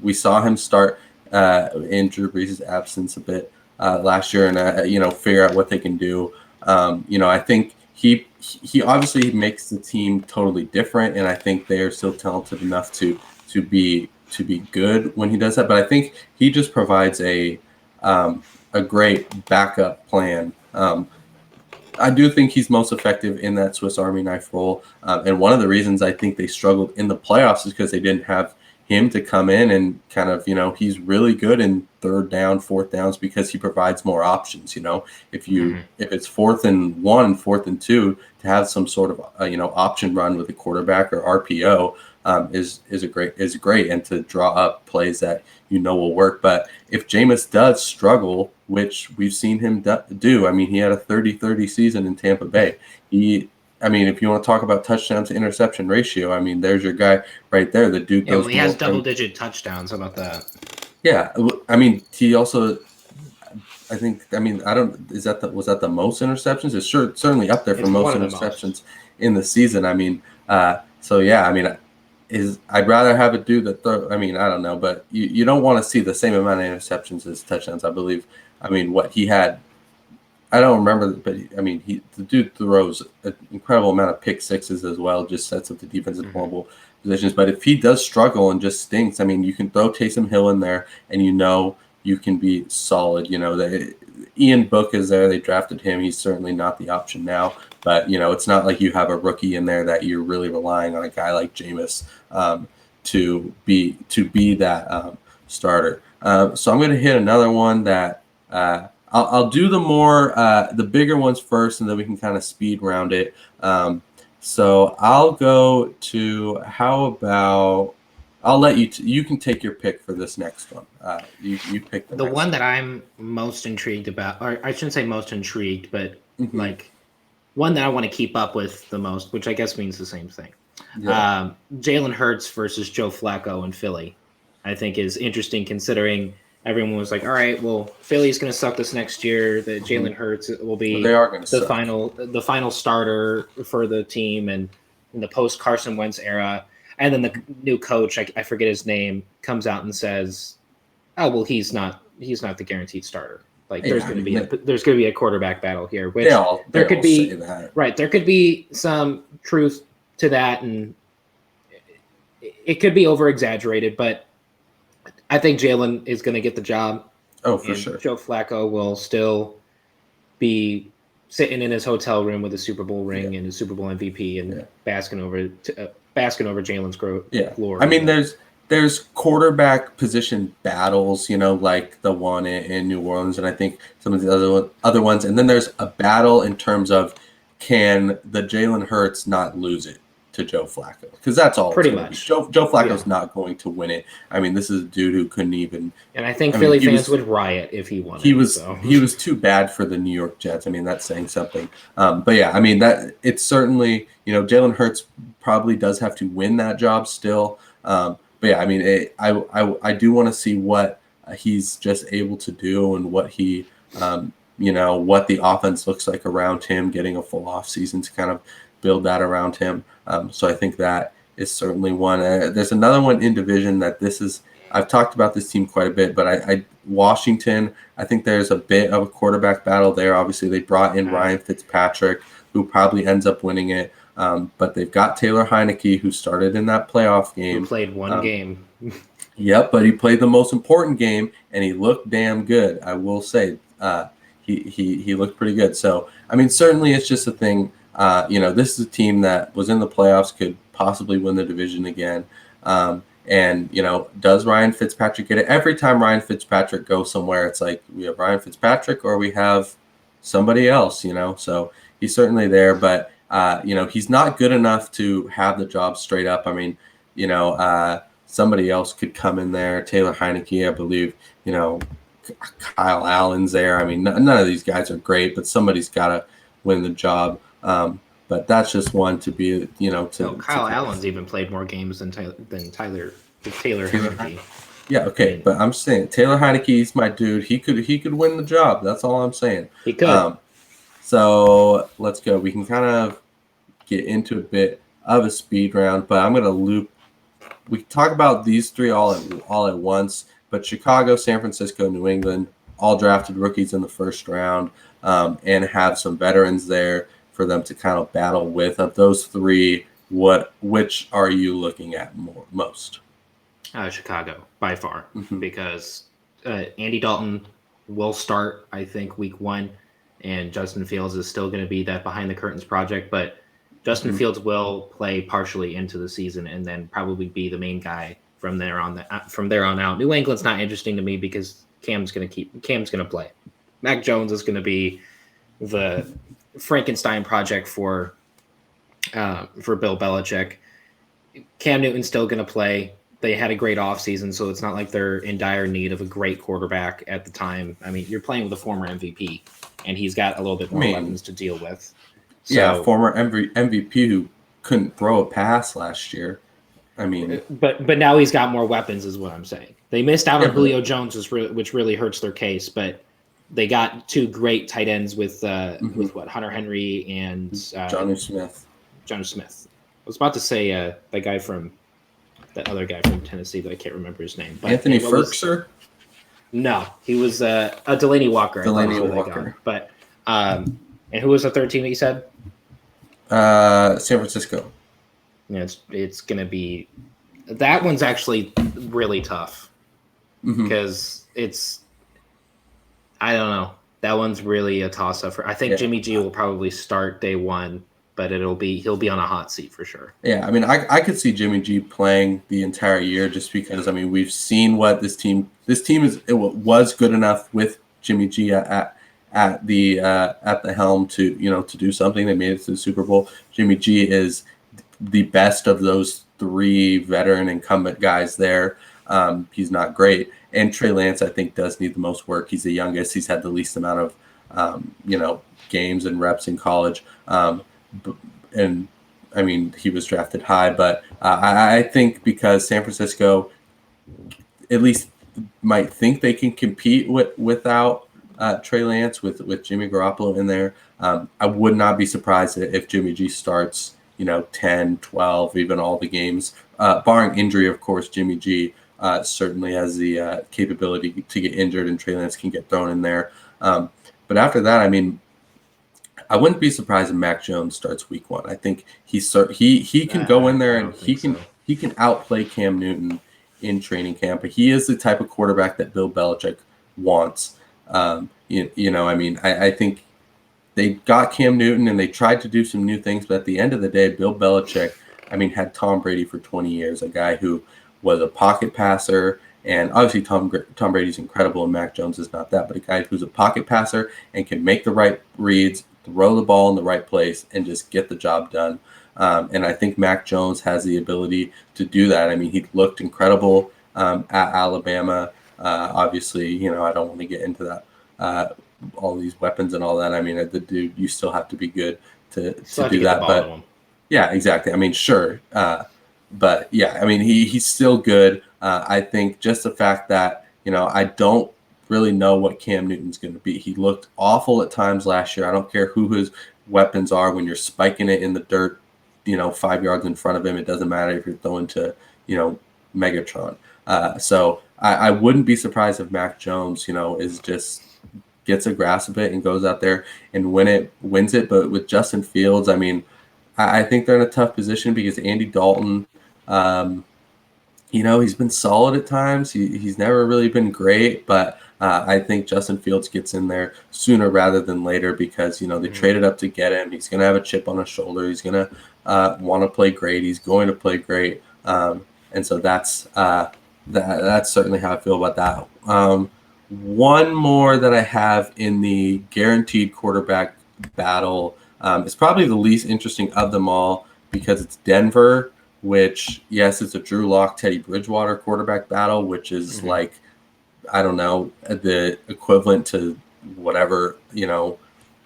we saw him start in Drew Brees' absence a bit last year and, figure out what they can do. I think he obviously makes the team totally different, and I think they are still talented enough to be good when he does that. But I think he just provides a great backup plan. I do think he's most effective in that Swiss Army knife role, and one of the reasons I think they struggled in the playoffs is because they didn't have him to come in and kind of, he's really good in third down, fourth downs because he provides more options. If it's 4th and 1, 4th and 2, to have some sort of option run with a quarterback or RPO is great, and to draw up plays that will work. But if Jameis does struggle, which we've seen him do, he had a 30-30 season in Tampa Bay. If you want to talk about touchdown to interception ratio, there's your guy right there. The dude goes. He has double-digit touchdowns. How about that? Yeah, he also. I think. I don't. Was that the most interceptions? It's certainly up there for most interceptions in the season. So yeah. I'd rather have a dude that throw. I don't know, but you don't want to see the same amount of interceptions as touchdowns. I believe. What he had. I don't remember, but the dude throws an incredible amount of pick sixes as well, just sets up the defense in horrible positions. But if he does struggle and just stinks, you can throw Taysom Hill in there, and you can be solid. Ian Book is there. They drafted him. He's certainly not the option now. But, it's not like you have a rookie in there that you're really relying on a guy like Jameis to be that starter. So I'm going to hit another one that I'll do the bigger ones first, and then we can kind of speed round it. So I'll go to, how about, I'll let you, you can take your pick for this next one. You pick the next one that I'm most intrigued about, or I shouldn't say most intrigued, but one that I want to keep up with the most, which I guess means the same thing. Yeah. Jalen Hurts versus Joe Flacco in Philly, I think is interesting considering everyone was like, all right, well, Philly's going to suck this next year. That Jalen Hurts will be the final starter for the team and in the post Carson Wentz era. And then the new coach, I forget his name, comes out and says, oh, well, he's not the guaranteed starter. Like there's going to be a quarterback battle here, which there could be right. There could be some truth to that, and it could be over exaggerated, but I think Jalen is going to get the job. Oh, for and sure. Joe Flacco will still be sitting in his hotel room with a Super Bowl ring and a Super Bowl MVP and basking over Jalen's I glory. mean, But there's quarterback position battles, like the one in New Orleans, and I think some of the other ones. And then there's a battle in terms of, can the Jalen Hurts not lose it to Joe Flacco? Because that's all pretty it's going to be. much, Joe Flacco's not going to win it. I mean, this is a dude who couldn't even. And I think I mean, Philly fans would riot if he won he it. was So he was too bad for the New York Jets. I mean, that's saying something. But yeah, I mean that it's certainly Jalen Hurts probably does have to win that job still. But yeah, I mean I do want to see what he's just able to do and what he what the offense looks like around him, getting a full off season to kind of build that around him. So I think that is certainly one. There's another one in division that I've talked about this team quite a bit, but Washington, I think there's a bit of a quarterback battle there. Obviously, they brought in Ryan Fitzpatrick, who probably ends up winning it. But they've got Taylor Heineke, who started in that playoff game. Who played one game. Yep, but he played the most important game, and he looked damn good. I will say, he looked pretty good. So, I mean, certainly it's just a thing. This is a team that was in the playoffs, could possibly win the division again. And, does Ryan Fitzpatrick get it? Every time Ryan Fitzpatrick goes somewhere, it's like we have Ryan Fitzpatrick or we have somebody else, So he's certainly there, but, he's not good enough to have the job straight up. I mean, somebody else could come in there. Taylor Heineke, I believe, Kyle Allen's there. I mean, none of these guys are great, but somebody's got to win the job. But that's just one to be, Kyle Allen's even played more games than Taylor Heineke. Yeah, okay, but I'm saying Taylor Heineke's my dude. He could win the job. That's all I'm saying. He could. So let's go. We can kind of get into a bit of a speed round, but I'm going to loop. We can talk about these three all at once. But Chicago, San Francisco, New England, all drafted rookies in the first round, and have some veterans there for them to kind of battle with. Of those three, which are you looking at most? Chicago, by far, because Andy Dalton will start, I think, week 1, and Justin Fields is still going to be that behind-the-curtains project, but Justin Fields will play partially into the season and then probably be the main guy from there on out. New England's not interesting to me because Cam's going to play. Mac Jones is going to be the Frankenstein project for Bill Belichick. Cam Newton's still going to play. They had a great offseason, so it's not like they're in dire need of a great quarterback at the time. I mean, you're playing with a former MVP, and he's got a little bit more weapons to deal with. So, yeah, former MVP who couldn't throw a pass last year. I mean, but now he's got more weapons, is what I'm saying. They missed out on Julio Jones, which really hurts their case, but they got two great tight ends with Hunter Henry and Johnny Smith. I was about to say that other guy from Tennessee that I can't remember his name. But Anthony Ferguson? No, he was Delaney Walker. Delaney Walker. But and who was the third team that you said? San Francisco. Yeah, it's gonna be that one's actually really tough because I don't know. That one's really a toss up. I think Jimmy G will probably start day 1, but he'll be on a hot seat for sure. Yeah, I mean, I could see Jimmy G playing the entire year just because I mean we've seen what this team was good enough with Jimmy G at the helm to do something. They made it to the Super Bowl. Jimmy G is the best of those 3 veteran incumbent guys there. He's not great. And Trey Lance, I think, does need the most work. He's the youngest. He's had the least amount of, games and reps in college. And, I mean, he was drafted high. But I think because San Francisco at least might think they can compete without Trey Lance, with Jimmy Garoppolo in there, I would not be surprised if Jimmy G starts 10, 12, even all the games. Barring injury, of course, Jimmy G certainly has the capability to get injured, and Trey Lance can get thrown in there. But after that, I mean, I wouldn't be surprised if Mac Jones starts week 1. I think he can go in there and he can outplay Cam Newton in training camp. But he is the type of quarterback that Bill Belichick wants. I mean, I think they got Cam Newton and they tried to do some new things, but at the end of the day, Bill Belichick, I mean, had Tom Brady for 20 years, a guy who was a pocket passer. And obviously, Tom Brady's incredible, and Mac Jones is not that, but a guy who's a pocket passer and can make the right reads, throw the ball in the right place, and just get the job done. And I think Mac Jones has the ability to do that. I mean, he looked incredible at Alabama. Obviously, I don't want to get into that, all these weapons and all that. I mean, the dude, you still have to be good to do that. But yeah, exactly. I mean, sure. But yeah, I mean, he's still good. I think just the fact that, I don't really know what Cam Newton's going to be. He looked awful at times last year. I don't care who his weapons are when you're spiking it in the dirt, 5 yards in front of him. It doesn't matter if you're throwing to, Megatron. So I wouldn't be surprised if Mac Jones, is just gets a grasp of it and goes out there and wins it. But with Justin Fields, I mean, I think they're in a tough position because Andy Dalton, he's been solid at times. He's never really been great, but I think Justin Fields gets in there sooner rather than later because, they traded up to get him. He's going to have a chip on his shoulder. He's going to want to play great. He's going to play great. And so that's certainly how I feel about that. One more that I have in the guaranteed quarterback battle is probably the least interesting of them all because it's Denver, which, yes, it's a Drew Lock, Teddy Bridgewater quarterback battle, which is like, I don't know, the equivalent to whatever,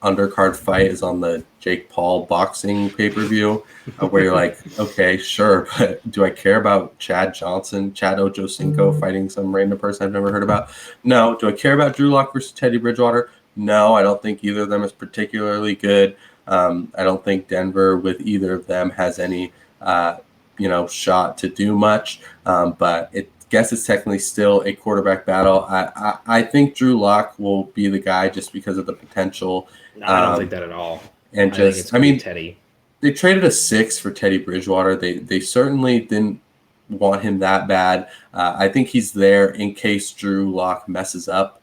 undercard fight is on the Jake Paul boxing pay-per-view, where you're like, okay, sure, but do I care about Chad Ochocinco fighting some random person I've never heard about? No. Do I care about Drew Lock versus Teddy Bridgewater? No, I don't think either of them is particularly good. I don't think Denver with either of them has any, shot to do much, but I guess it's technically still a quarterback battle. I think Drew Lock will be the guy just because of the potential. No, I don't think that at all. And Teddy. They traded a 6 for Teddy Bridgewater. They certainly didn't want him that bad. I think he's there in case Drew Lock messes up,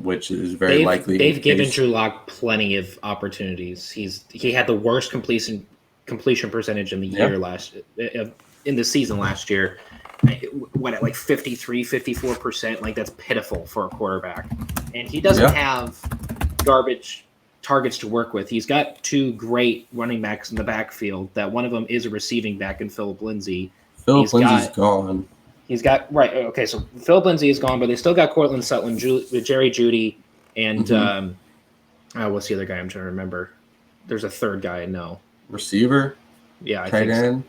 which is very likely. They've given Drew Lock plenty of opportunities. He had the worst completion percentage in the year in the season last year. What at like 53-54%, like that's pitiful for a quarterback. And he doesn't have garbage targets to work with. He's got 2 great running backs in the backfield. That one of them is a receiving back in Phillip Lindsay. Phillip Lindsay's gone. He's got okay. So Phillip Lindsay is gone, but they still got Cortland Sutton, Jerry Jeudy, and what's the other guy I'm trying to remember? There's a third guy. No receiver. Yeah, tight end.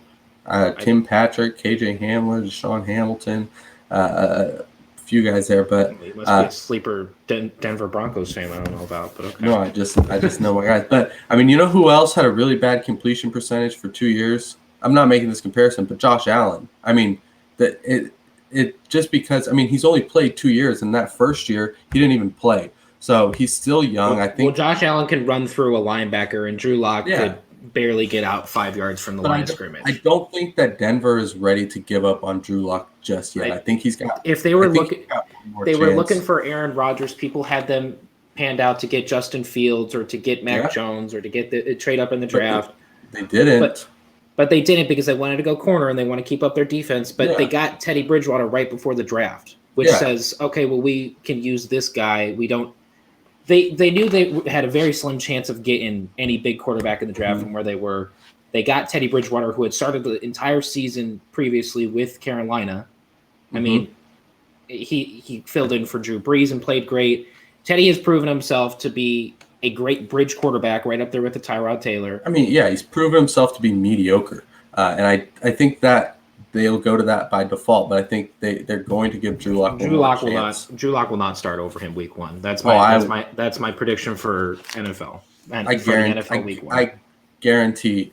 Tim Patrick, KJ Hamler, Deshaun Hamilton, a few guys there, but it must be a sleeper Denver Broncos fan I don't know about. But okay. No, I just know my guys. But I mean, who else had a really bad completion percentage for 2 years? I'm not making this comparison, but Josh Allen. I mean, it just because he's only played 2 years, and that first year he didn't even play, so he's still young. I think. Well, Josh Allen can run through a linebacker, and Drew Lock could barely get out 5 yards from the line of scrimmage. I don't think that Denver is ready to give up on Drew Lock just yet. I think he's got. If they were looking for Aaron Rodgers, people had them panned out to get Justin Fields or to get Mac Jones or to get the trade up in the draft. They didn't. But they didn't because they wanted to go corner and they want to keep up their defense. But they got Teddy Bridgewater right before the draft, which says, okay, well, we can use this guy. We don't. They knew they had a very slim chance of getting any big quarterback in the draft from where they were. They got Teddy Bridgewater, who had started the entire season previously with Carolina. I mean, he filled in for Drew Brees and played great. Teddy has proven himself to be a great bridge quarterback right up there with the Tyrod Taylor. I mean, yeah, he's proven himself to be mediocre. And I think that they'll go to that by default, but I think they're going to give Drew Lock Drew Lock will not start over him week 1. That's my prediction for NFL. And NFL week 1. I guarantee,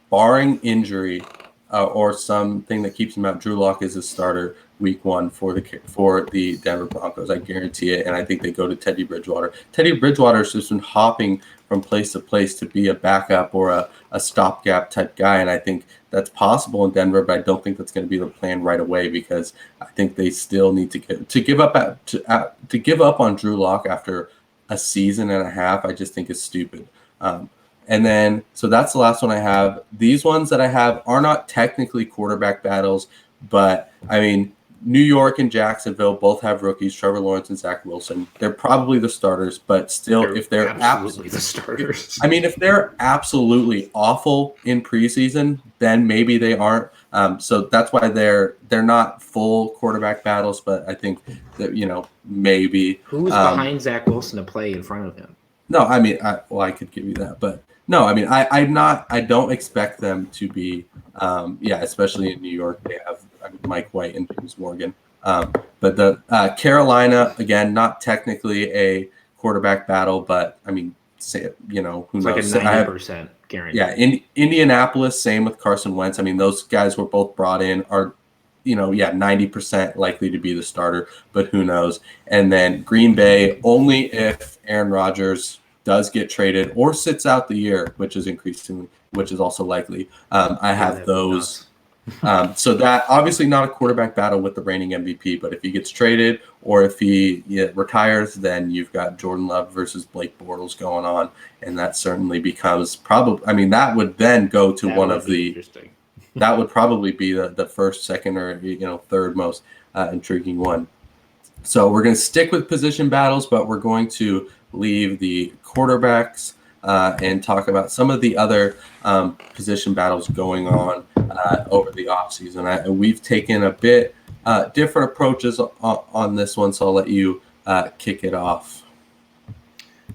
barring injury or something that keeps him out, Drew Lock is a starter week 1 for the Denver Broncos. I guarantee it, and I think they go to Teddy Bridgewater. Teddy Bridgewater has just been hopping from place to place to be a backup or a stopgap type guy, and I think that's possible in Denver, but I don't think that's going to be the plan right away because I think they still need to give up on Drew Lock after a season and a half. I just think is stupid. And then, so that's the last one I have. These ones that I have are not technically quarterback battles, but I mean, New York and Jacksonville both have rookies, Trevor Lawrence and Zach Wilson. They're probably the starters, but still, if they're absolutely the starters. I mean, if they're absolutely awful in preseason, then maybe they aren't. So that's why they're not full quarterback battles, but I think that, maybe. Who's behind Zach Wilson to play in front of him? No, I mean, I could give you that, but no, I mean, I don't expect them to be, especially in New York, they have Mike White and James Morgan. But the Carolina, again, not technically a quarterback battle, but I mean, who knows? Like a 90% guarantee. Yeah, in Indianapolis, same with Carson Wentz. I mean, those guys were both brought in, are 90% likely to be the starter, but who knows? And then Green Bay, only if Aaron Rodgers does get traded or sits out the year, which is also likely. I have those. So that obviously not a quarterback battle with the reigning MVP, but if he gets traded or if he retires, then you've got Jordan Love versus Blake Bortles going on, and that certainly becomes probably. I mean, that would then go to one of the. Interesting. That would probably be the first, second, or third most intriguing one. So we're going to stick with position battles, but we're going to leave the quarterbacks and talk about some of the other position battles going on over the offseason. We've taken a bit different approaches on this one, so I'll let you kick it off.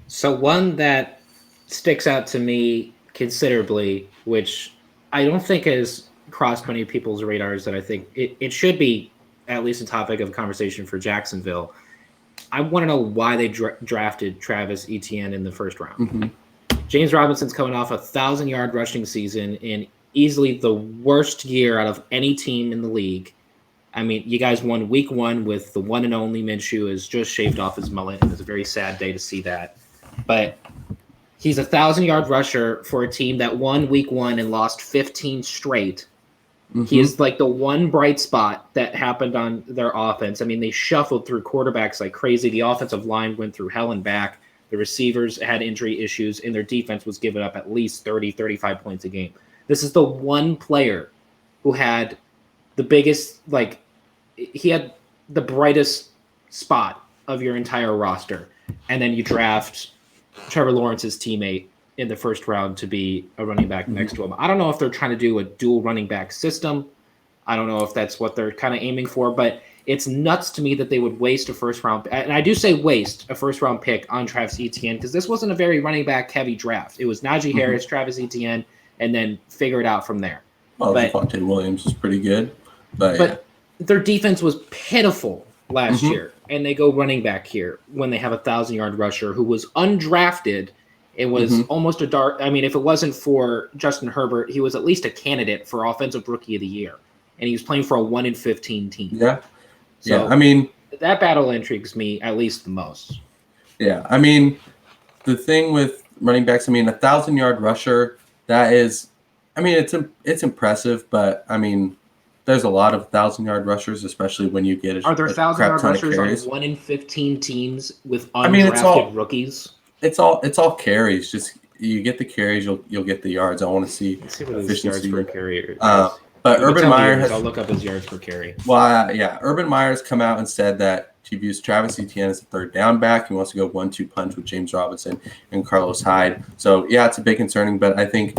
So one that sticks out to me considerably, which I don't think has crossed many people's radars, that I think it should be at least a topic of conversation for Jacksonville. I want to know why they drafted Travis Etienne in the first round. Mm-hmm. James Robinson's coming off a 1,000-yard rushing season in easily the worst year out of any team in the league. I mean, you guys won week 1 with the one and only Minshew has just shaved off his mullet, and it's a very sad day to see that. But he's a 1,000-yard rusher for a team that won week 1 and lost 15 straight. Mm-hmm. He is like the one bright spot that happened on their offense. I mean, they shuffled through quarterbacks like crazy. The offensive line went through hell and back. The receivers had injury issues, and their defense was giving up at least 30, 35 points a game. This is the one player who had the biggest, he had the brightest spot of your entire roster. And then you draft Trevor Lawrence's teammate in the first round to be a running back next to him. I don't know if they're trying to do a dual running back system. I don't know if that's what they're kind of aiming for, but it's nuts to me that they would waste a first round. And I do say waste a first round pick on Travis Etienne because this wasn't a very running back heavy draft. It was Najee Harris, Travis Etienne, and then figure it out from there. Well, Devontae Williams was pretty good. But their defense was pitiful last year, and they go running back here when they have a 1,000-yard rusher who was undrafted. It was almost a dark. I mean, if it wasn't for Justin Herbert, he was at least a candidate for Offensive Rookie of the Year, and he was playing for a 1-15 team. Yeah, so I mean, that battle intrigues me at least the most. Yeah, I mean, the thing with running backs, I mean, 1,000-yard rusher, that is, I mean, it's impressive, but I mean, there's a lot of 1,000-yard rushers, especially when you get Are there 1,000-yard rushers on 1-15 teams with undrafted rookies? It's all carries. Just you get the carries, you'll get the yards. I want to see what his yards per carry is. But Urban Meyer has. I'll look up his yards per carry. Well, Urban Meyer's come out and said that he views Travis Etienne as a third down back. He wants to go 1-2 punch with James Robinson and Carlos Hyde. So yeah, it's a bit concerning. But I think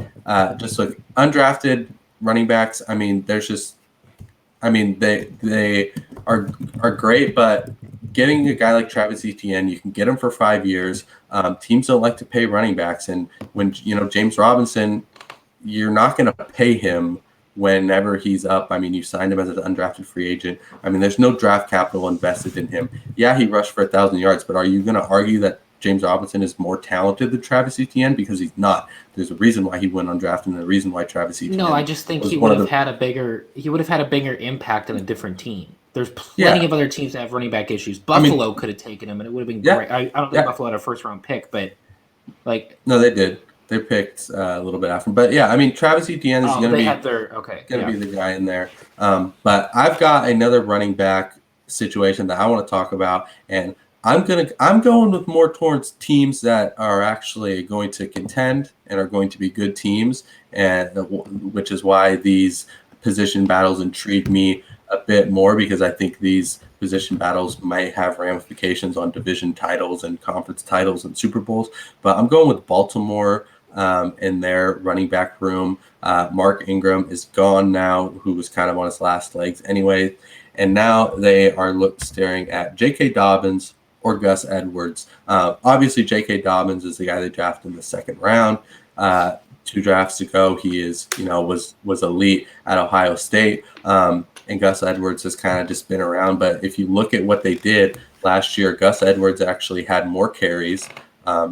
just like undrafted running backs, I mean, there's just, I mean, they are great, but getting a guy like Travis Etienne, you can get him for 5 years. Teams don't like to pay running backs, and when James Robinson, you're not going to pay him whenever he's up. I mean, you signed him as an undrafted free agent. I mean, there's no draft capital invested in him. Yeah, he rushed for 1,000 yards, but are you going to argue that James Robinson is more talented than Travis Etienne? Because he's not. There's a reason why he went undrafted and a reason why Travis Etienne. No, I just think he would have had a bigger impact on a different team. There's plenty of other teams that have running back issues. Buffalo could have taken him, and it would have been great. I don't think Buffalo had a first-round pick, but no, they did. They picked a little bit after, but yeah, I mean Travis Etienne is going to be the guy in there. But I've got another running back situation that I want to talk about, and I'm going with more towards teams that are actually going to contend and are going to be good teams, and which is why these position battles intrigue me a bit more, because I think these position battles might have ramifications on division titles and conference titles and Super Bowls. But I'm going with Baltimore in their running back room. Mark Ingram is gone now, who was kind of on his last legs anyway. And now they are staring at J.K. Dobbins or Gus Edwards. Obviously, J.K. Dobbins is the guy they drafted in the second round. 2 drafts ago, he was elite at Ohio State. And Gus Edwards has kind of just been around. But if you look at what they did last year, Gus Edwards actually had more carries.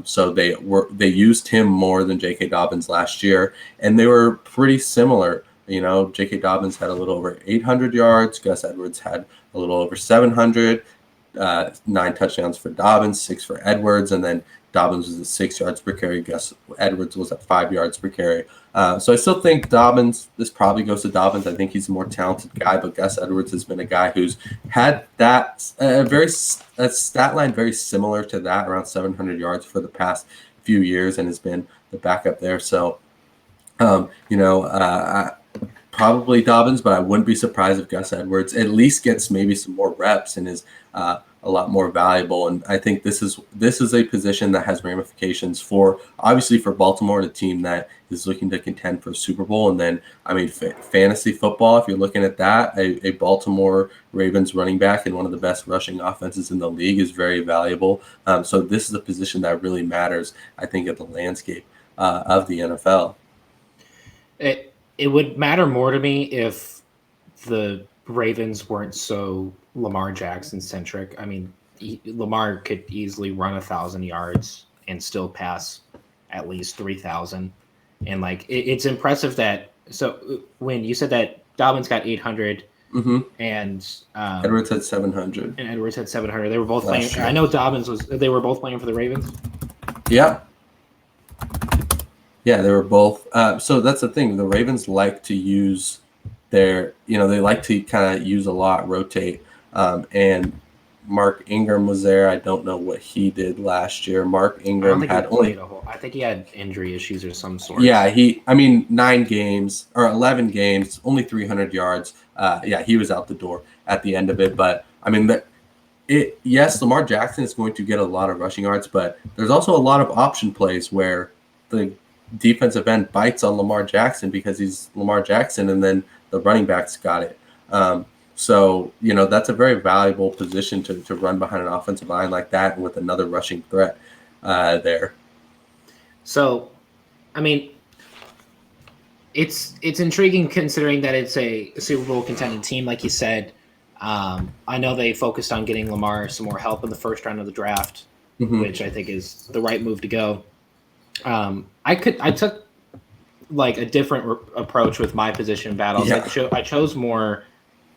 So they used him more than J.K. Dobbins last year, and they were pretty similar. J.K. Dobbins had a little over 800 yards. Gus Edwards had a little over 700. 9 touchdowns for Dobbins, 6 for Edwards, and then Dobbins was at 6 yards per carry. Gus Edwards was at 5 yards per carry. So I still think this probably goes to Dobbins. I think he's a more talented guy, but Gus Edwards has been a guy who's had that a stat line very similar to that, around 700 yards for the past few years, and has been the backup there. So, probably Dobbins, but I wouldn't be surprised if Gus Edwards at least gets maybe some more reps and is a lot more valuable. And I think this is a position that has ramifications for Baltimore, and a team that is looking to contend for a Super Bowl. And then, fantasy football, if you're looking at that, a Baltimore Ravens running back and one of the best rushing offenses in the league is very valuable. So this is a position that really matters, I think, at the landscape of the NFL. It would matter more to me if the Ravens weren't so Lamar Jackson centric. I mean, Lamar could easily run 1,000 yards and still pass at least 3,000. And it's impressive that, so when you said that Dobbins got 800 and Edwards had 700. And Edwards had 700. They were both playing. I know they were both playing for the Ravens. Yeah. Yeah, they were both. So that's the thing. The Ravens like to use they like to kind of use a lot, rotate. And Mark Ingram was there. I don't know what he did last year. Mark Ingram had I think he had injury issues or some sort. Yeah, 9 games or 11 games, only 300 yards. He was out the door at the end of it. But yes, Lamar Jackson is going to get a lot of rushing yards, but there's also a lot of option plays where the defensive end bites on Lamar Jackson because he's Lamar Jackson, and then the running backs got it. So that's a very valuable position to run behind an offensive line like that, and with another rushing threat there. So, it's intriguing considering that it's a Super Bowl contending team, like you said. I know they focused on getting Lamar some more help in the first round of the draft, which I think is the right move to go. I took a different approach with my position battles. Yeah. I chose more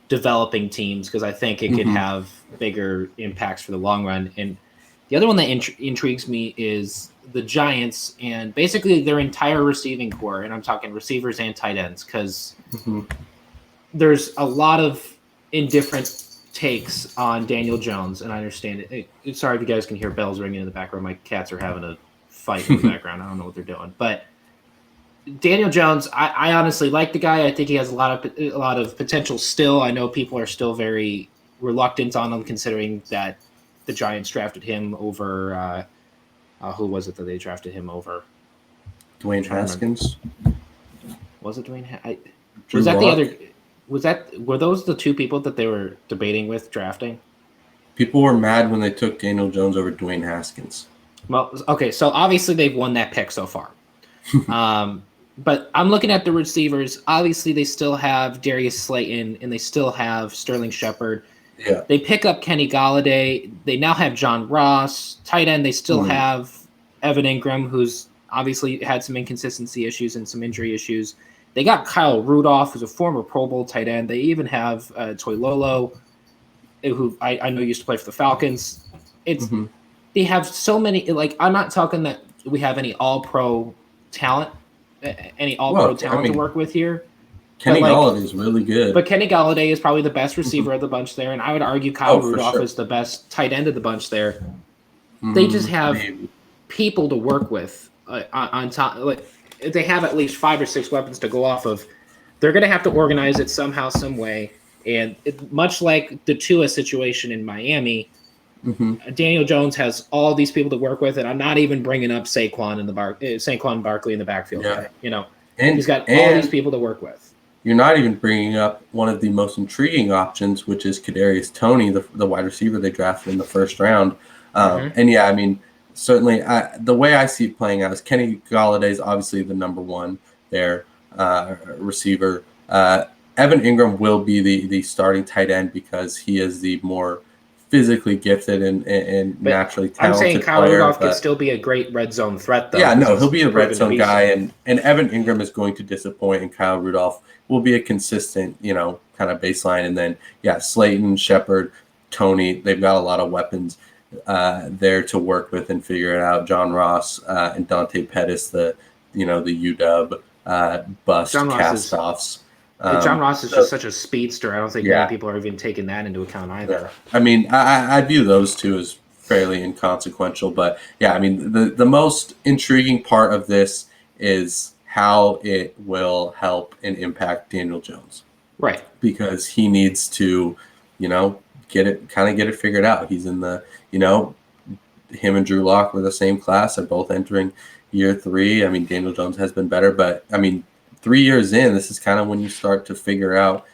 developing teams because I think it could have bigger impacts for the long run. And the other one that intrigues me is the Giants and basically their entire receiving core. And I'm talking receivers and tight ends, because there's a lot of indifferent takes on Daniel Jones. And I understand it. Sorry if you guys can hear bells ringing in the background. My cats are having a fight in the background. I don't know what they're doing, but Daniel Jones, I honestly like the guy. I think he has a lot of potential still. I know people are still very reluctant on him, considering that the Giants drafted him over. Who was it that they drafted him over? Dwayne Haskins. Was it Dwayne? Was that the other? Were those the two people that they were debating with drafting? People were mad when they took Daniel Jones over Dwayne Haskins. Well, okay, so obviously they've won that pick so far. But I'm looking at the receivers. Obviously, they still have Darius Slayton, and they still have Sterling Shepard. Yeah. They pick up Kenny Golladay. They now have John Ross. Tight end, they still have Evan Ingram, who's obviously had some inconsistency issues and some injury issues. They got Kyle Rudolph, who's a former Pro Bowl tight end. They even have Toilolo. who I know used to play for the Falcons. It's Mhm. they have so many. Like, I'm not talking that we have any all pro talent, any all pro Well, I talent to mean, work with here, but Kenny like, Galladay is really good. but Kenny Galladay is probably the best Mhm. receiver of the bunch there, and I would argue Kyle Oh, for Rudolph sure. is the best tight end of the bunch there. They just have Maybe. people to work with on top. Like, they have at least 5 or 6 weapons to go off of. They're going to have to organize it somehow, some way. And much like the Tua situation in Miami, Hmm. Daniel Jones has all these people to work with, and I'm not even bringing up Saquon Barkley in the backfield Yeah, yet. He's and got all these and people to work with. you're not even bringing up one of the most intriguing options, which is Kadarius Toney, the wide receiver they drafted in the first round. Mm-hmm. And yeah, I mean, certainly, the way I see it playing out is Kenny Galladay is obviously the number one there, receiver. Evan Ingram will be the starting tight end because he is the more physically gifted and But naturally I'm saying talented Kyle player. Rudolph could But still be a great red zone threat, though, yeah, because no, he'll he's be a red proven to zone be guy, so. and Evan Ingram is going to disappoint, and Kyle Rudolph will be a consistent, kind of baseline. And then, yeah, Slayton, Shepard, Tony, they've got a lot of weapons there to work with and figure it out. John Ross and Dante Pettis, the UW bust John Ross is castoffs. John Ross is So just such a speedster. I don't think many yeah, people are even taking that into account yeah. either. I mean, I view those two as fairly inconsequential, but yeah, I mean, the most intriguing part of this is how it will help and impact Daniel Jones Right. because he needs to, you know, get it figured out. He's in him and Drew Lock were the same class. They're both entering year 3. I mean, Daniel Jones has been better, but I mean, 3 years in, this is kind of when you start to figure out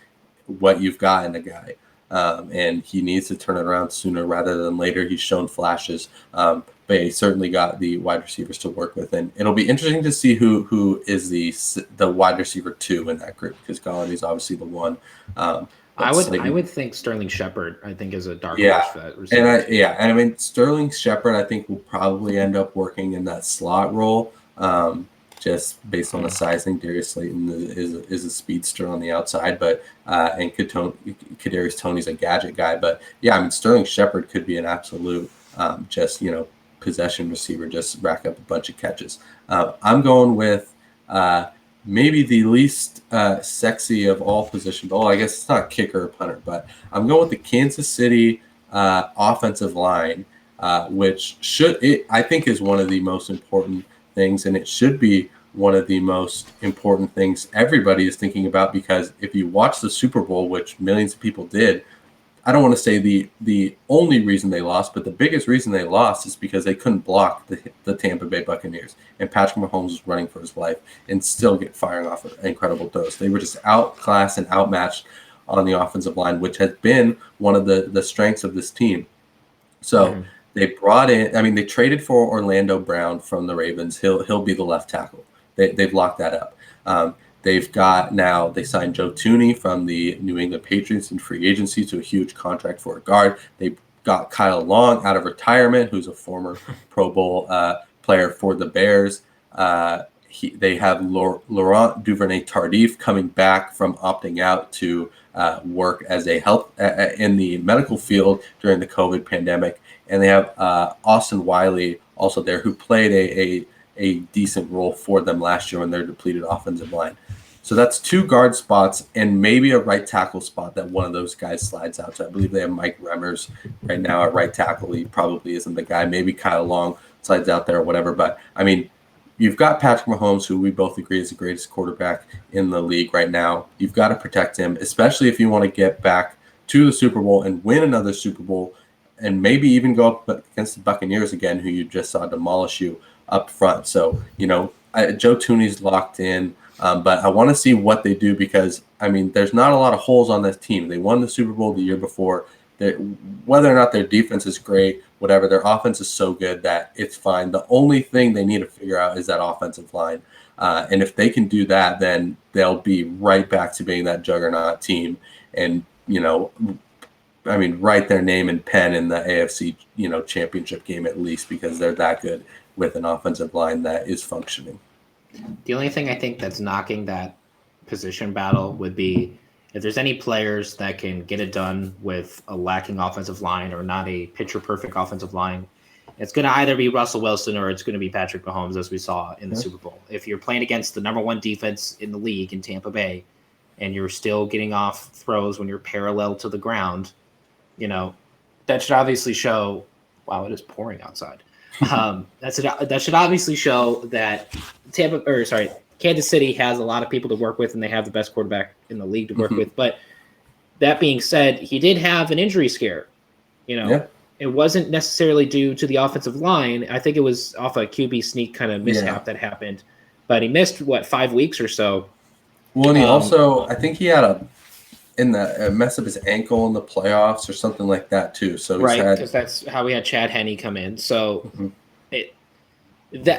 what you've got in a guy. And he needs to turn it around sooner rather than later. He's shown flashes, but he certainly got the wide receivers to work with, and it'll be interesting to see who is the wide receiver 2 in that group because Galladay is obviously the one. I But would I Slayton, would think Sterling Shepard, I think, is a dark horse yeah, for that receiver too. and I mean Sterling Shepard, I think will probably end up working in that slot role. Just based on the sizing, Darius Slayton is a speedster on the outside, but and Kadarius Toney's a gadget guy. But yeah, I mean Sterling Shepard could be an absolute just possession receiver, just rack up a bunch of catches. I'm going with maybe the least sexy of all positions. Oh, I guess it's not kicker or punter, but I'm going with the Kansas City offensive line, which I think is one of the most important things, and it should be one of the most important things everybody is thinking about because if you watch the Super Bowl, which millions of people did, I don't want to say the only reason they lost, but the biggest reason they lost is because they couldn't block the Tampa Bay Buccaneers. And Patrick Mahomes was running for his life and still firing off incredible throws. They were just outclassed and outmatched on the offensive line, which has been one of the strengths of this team. So Mm-hmm. they brought in. I mean, they traded for Orlando Brown from the Ravens. He'll be the left tackle. They've locked that up. They've got now. They signed Joe Thuney from the New England Patriots in free agency to a huge contract for a guard. They got Kyle Long out of retirement, who's a former Pro Bowl player for the Bears. They have Laurent Duvernay-Tardif coming back from opting out to work as a health in the medical field during the COVID pandemic, and they have Austin Wiley also there, who played a decent role for them last year when their depleted offensive line. So that's 2 guard spots and maybe a right tackle spot that one of those guys slides out to. I believe they have Mike Remmers right now at right tackle. He probably isn't the guy. Maybe Kyle Long slides out there or whatever. But I mean, you've got Patrick Mahomes, who we both agree is the greatest quarterback in the league right now. You've got to protect him, especially if you want to get back to the Super Bowl and win another Super Bowl and maybe even go up against the Buccaneers again, who you just saw demolish you up front. So, Joe Thuney's locked in, but I want to see what they do because, I mean, there's not a lot of holes on this team. They won the Super Bowl the year before. Whether or not their defense is great, whatever, their offense is so good that it's fine. The only thing they need to figure out is that offensive line. And if they can do that, then they'll be right back to being that juggernaut team and, write their name in pen in the AFC, championship game at least because they're that good with an offensive line that is functioning. The only thing I think that's knocking that position battle would be if there's any players that can get it done with a lacking offensive line or not a picture perfect offensive line, it's going to either be Russell Wilson or it's going to be Patrick Mahomes, as we saw in the Super Bowl. If you're playing against the number one defense in the league in Tampa Bay, and you're still getting off throws when you're parallel to the ground, that should obviously show. Wow, it is pouring outside. That should obviously show that Kansas City has a lot of people to work with, and they have the best quarterback in the league to work with. But that being said, he did have an injury scare. It wasn't necessarily due to the offensive line. I think it was off a QB sneak kind of mishap that happened. But he missed 5 weeks or so. Well, and he also, I think he had a mess up his ankle in the playoffs or something like that too. So because that's how we had Chad Henne come in. So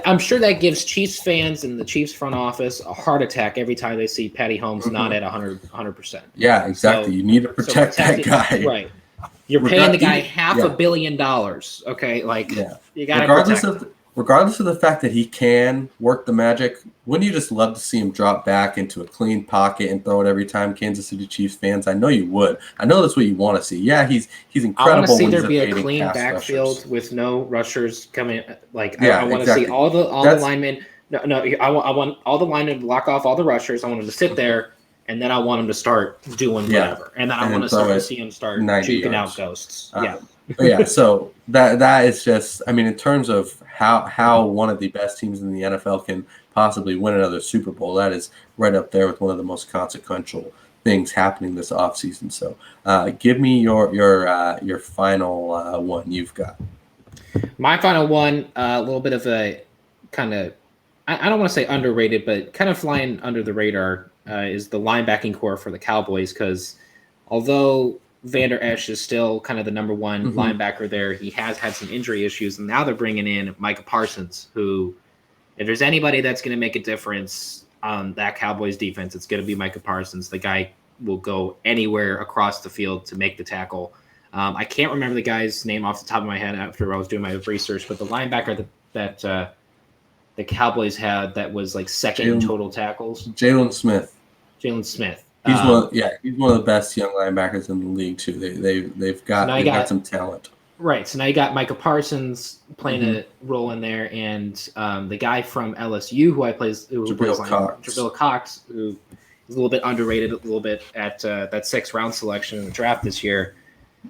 I'm sure that gives Chiefs fans and the Chiefs front office a heart attack every time they see Patty Holmes not at 100%. Yeah, exactly. So, you need to protect that guy. Right. You're paying the guy $500 million. Okay, you got to protect. Regardless of the fact that he can work the magic, wouldn't you just love to see him drop back into a clean pocket and throw it every time? Kansas City Chiefs fans, I know you would. I know that's what you want to see. Yeah, he's incredible. I want to see there be a clean backfield with no rushers coming. I want to see all the linemen. No, I want all the linemen to block off all the rushers. I want them to sit there, and then I want them to start doing whatever. And then I want to see them start juking out ghosts. So that is just, in terms of how one of the best teams in the NFL can possibly win another Super Bowl, that is right up there with one of the most consequential things happening this offseason. So give me your final one you've got. My final one, a little bit of a kind of, I don't want to say underrated, but kind of flying under the radar is the linebacking core for the Cowboys, because although Vander Esch is still kind of the number one linebacker there, he has had some injury issues, and now they're bringing in Micah Parsons, who, if there's anybody that's going to make a difference on that Cowboys defense, it's going to be Micah Parsons. The guy will go anywhere across the field to make the tackle. I can't remember the guy's name off the top of my head after I was doing my research, but the linebacker that the Cowboys had that was second in total tackles. Jalen Smith. He's one of the best young linebackers in the league too. They've got some talent. Right. So now you got Micah Parsons playing a role in there, and the guy from LSU who plays Jabril Cox, who is a little bit underrated, a little bit at that 6th round selection in the draft this year.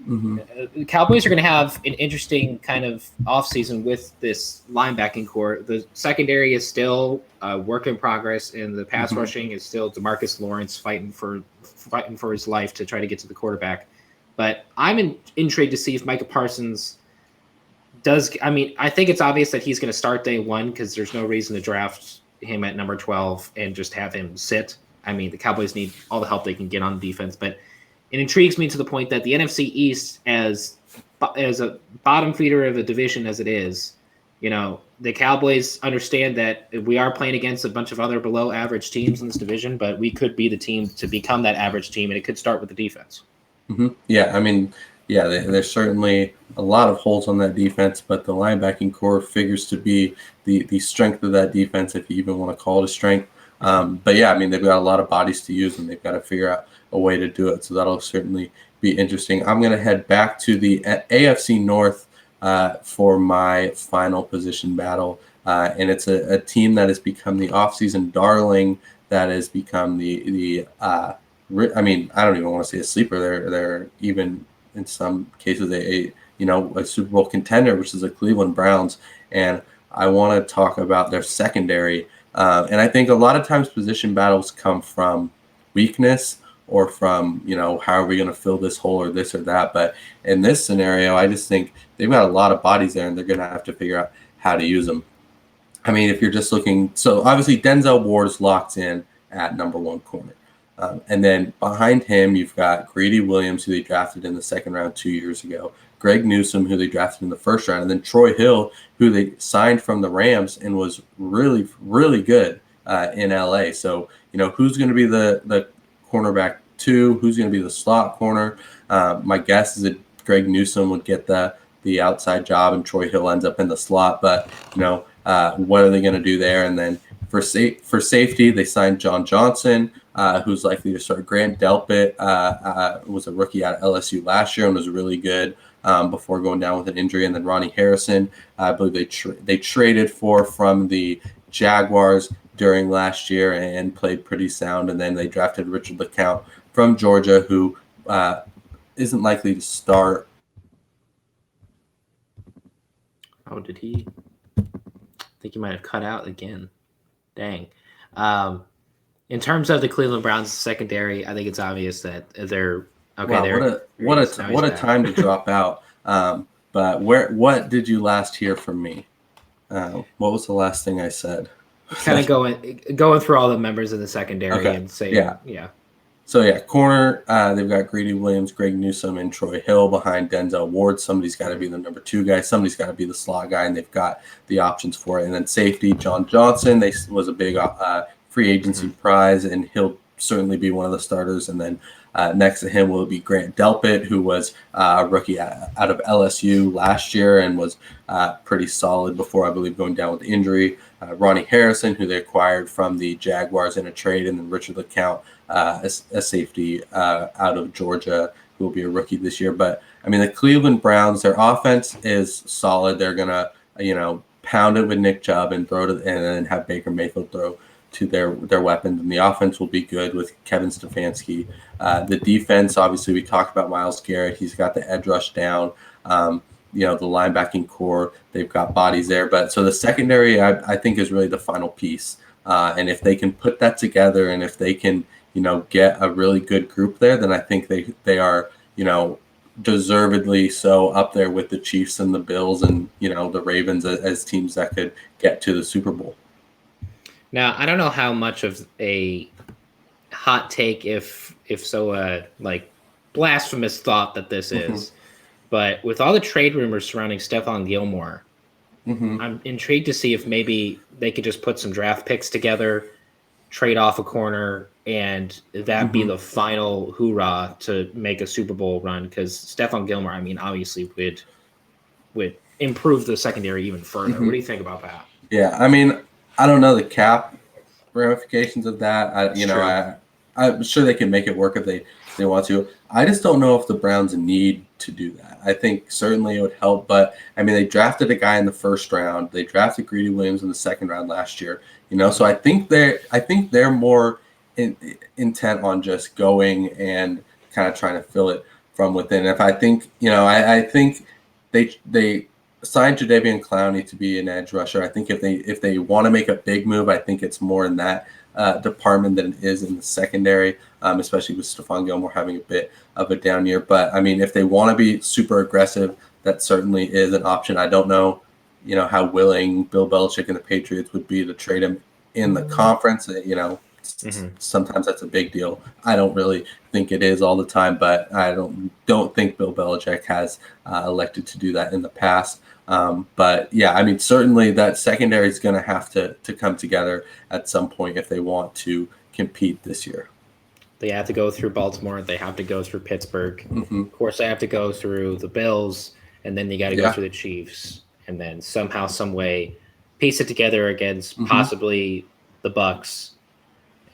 The Cowboys are going to have an interesting kind of offseason with this linebacking core. The secondary is still a work in progress, and the pass rushing is still DeMarcus Lawrence fighting for his life to try to get to the quarterback. But I'm intrigued to see if Micah Parsons does. I think it's obvious that he's going to start day one, because there's no reason to draft him at number 12 and just have him sit. The Cowboys need all the help they can get on defense, but it intrigues me to the point that the NFC East, as a bottom feeder of a division as it is, the Cowboys understand that we are playing against a bunch of other below average teams in this division, but we could be the team to become that average team, and it could start with the defense. There's certainly a lot of holes on that defense, but the linebacking core figures to be the strength of that defense, if you even want to call it a strength. They've got a lot of bodies to use, and they've got to figure out a way to do it. So that'll certainly be interesting. I'm going to head back to the AFC North for my final position battle. And it's a team that has become the offseason darling, that has become I don't even want to say a sleeper. They're even in some cases a Super Bowl contender, which is the Cleveland Browns. And I want to talk about their secondary. And I think a lot of times position battles come from weakness, or from, how are we going to fill this hole or this or that. But in this scenario, I just think they've got a lot of bodies there, and they're going to have to figure out how to use them. If you're just looking, so obviously Denzel Ward's locked in at number 1 corner. And then behind him, you've got Greedy Williams, who they drafted in the 2nd round 2 years ago, Greg Newsome, who they drafted in the 1st round, and then Troy Hill, who they signed from the Rams and was really, really good in LA. So, who's going to be the cornerback 2? Who's going to be the slot corner? My guess is that Greg Newsome would get the outside job, and Troy Hill ends up in the slot. But, what are they going to do there? And then For safety, they signed John Johnson, who's likely to start. Grant Delpit was a rookie out of LSU last year and was really good before going down with an injury. And then Ronnie Harrison, I believe they traded from the Jaguars during last year and played pretty sound. And then they drafted Richard LeCount from Georgia, who isn't likely to start. Oh, did he? I think he might have cut out again. Dang. In terms of the Cleveland Browns secondary, I think it's obvious that they're okay. Wow, what a time to drop out. But what did you last hear from me? What was the last thing I said? Kind of going through all the members of the secondary and saying, yeah. So corner, they've got Greedy Williams, Greg Newsome, and Troy Hill behind Denzel Ward. Somebody's got to be the number 2 guy. Somebody's got to be the slot guy, and they've got the options for it. And then safety, John Johnson, was a big free agency prize, and he'll certainly be one of the starters. And then next to him will be Grant Delpit, who was a rookie out of LSU last year and was pretty solid before, I believe, going down with injury. Ronnie Harrison, who they acquired from the Jaguars in a trade, and then Richard LeCount, a safety out of Georgia, who will be a rookie this year. But, I mean, the Cleveland Browns, their offense is solid. They're going to, pound it with Nick Chubb and and then have Baker Mayfield throw to their weapons. And the offense will be good with Kevin Stefanski. The defense, obviously, we talked about Myles Garrett. He's got the edge rush down. The linebacking core, they've got bodies there. But so the secondary, I think, is really the final piece. And if they can put that together, and if they can, get a really good group there, then I think they are, deservedly so up there with the Chiefs and the Bills and, the Ravens as teams that could get to the Super Bowl. Now, I don't know how much of a hot take, if so, like blasphemous thought that this is. But with all the trade rumors surrounding Stephon Gilmore, I'm intrigued to see if maybe they could just put some draft picks together, trade off a corner, and that be the final hoorah to make a Super Bowl run. Because Stephon Gilmore, I mean, obviously would improve the secondary even further. What do you think about that? Yeah, I mean, I don't know the cap ramifications of that. I'm sure they can make it work if they want to. I just don't know if the Browns need to do that. I think certainly it would help, but I mean, they drafted a guy in the first round. They drafted Greedy Williams in the second round last year. So I think they're more intent on just going and kind of trying to fill it from within. If I think I think they signed Jadeveon Clowney to be an edge rusher. I think if they want to make a big move, I think it's more in that department than it is in the secondary, especially with Stephon Gilmore having a bit of a down year. But I mean, if they want to be super aggressive, that certainly is an option. I don't know, how willing Bill Belichick and the Patriots would be to trade him in the conference. Sometimes that's a big deal. I don't really think it is all the time, but I don't think Bill Belichick has elected to do that in the past. But yeah, I mean, certainly that secondary is going to have to come together at some point if they want to compete this year. They have to go through Baltimore. They have to go through Pittsburgh. Of course, they have to go through the Bills, and then you got to go through the Chiefs, and then somehow, some way, piece it together against possibly the Bucks.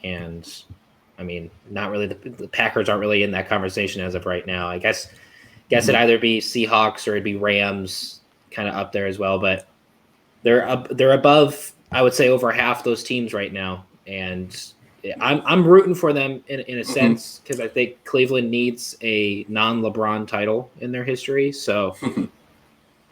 And I mean, not really. The Packers aren't really in that conversation as of right now. I guess it'd either be Seahawks or it'd be Rams, kind of up there as well. But they're above, I would say, over half those teams right now, and I'm rooting for them in a sense, because I think Cleveland needs a non-LeBron title in their history. So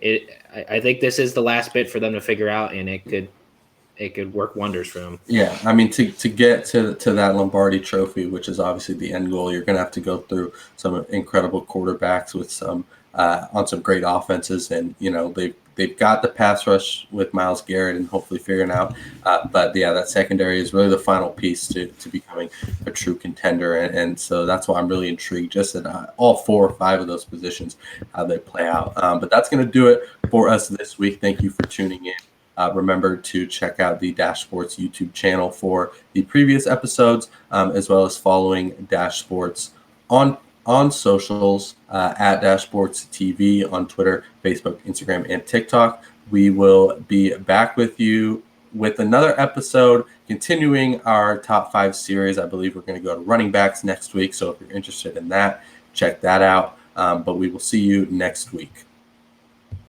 I think this is the last bit for them to figure out, and it could work wonders for them. Yeah, I mean, to get to that Lombardi trophy, which is obviously the end goal, you're going to have to go through some incredible quarterbacks with some on some great offenses, and they've got the pass rush with Myles Garrett and hopefully figuring out. But yeah, that secondary is really the final piece to becoming a true contender, and so that's why I'm really intrigued just at all 4 or 5 of those positions, how they play out. But that's going to do it for us this week. Thank you for tuning in. Remember to check out the Dash Sports YouTube channel for the previous episodes, as well as following Dash Sports on socials at Dash Sports TV on Twitter, Facebook, Instagram, and TikTok. We will be back with you with another episode, continuing our top 5 series. I believe we're going to go to running backs next week. So if you're interested in that, check that out. But we will see you next week.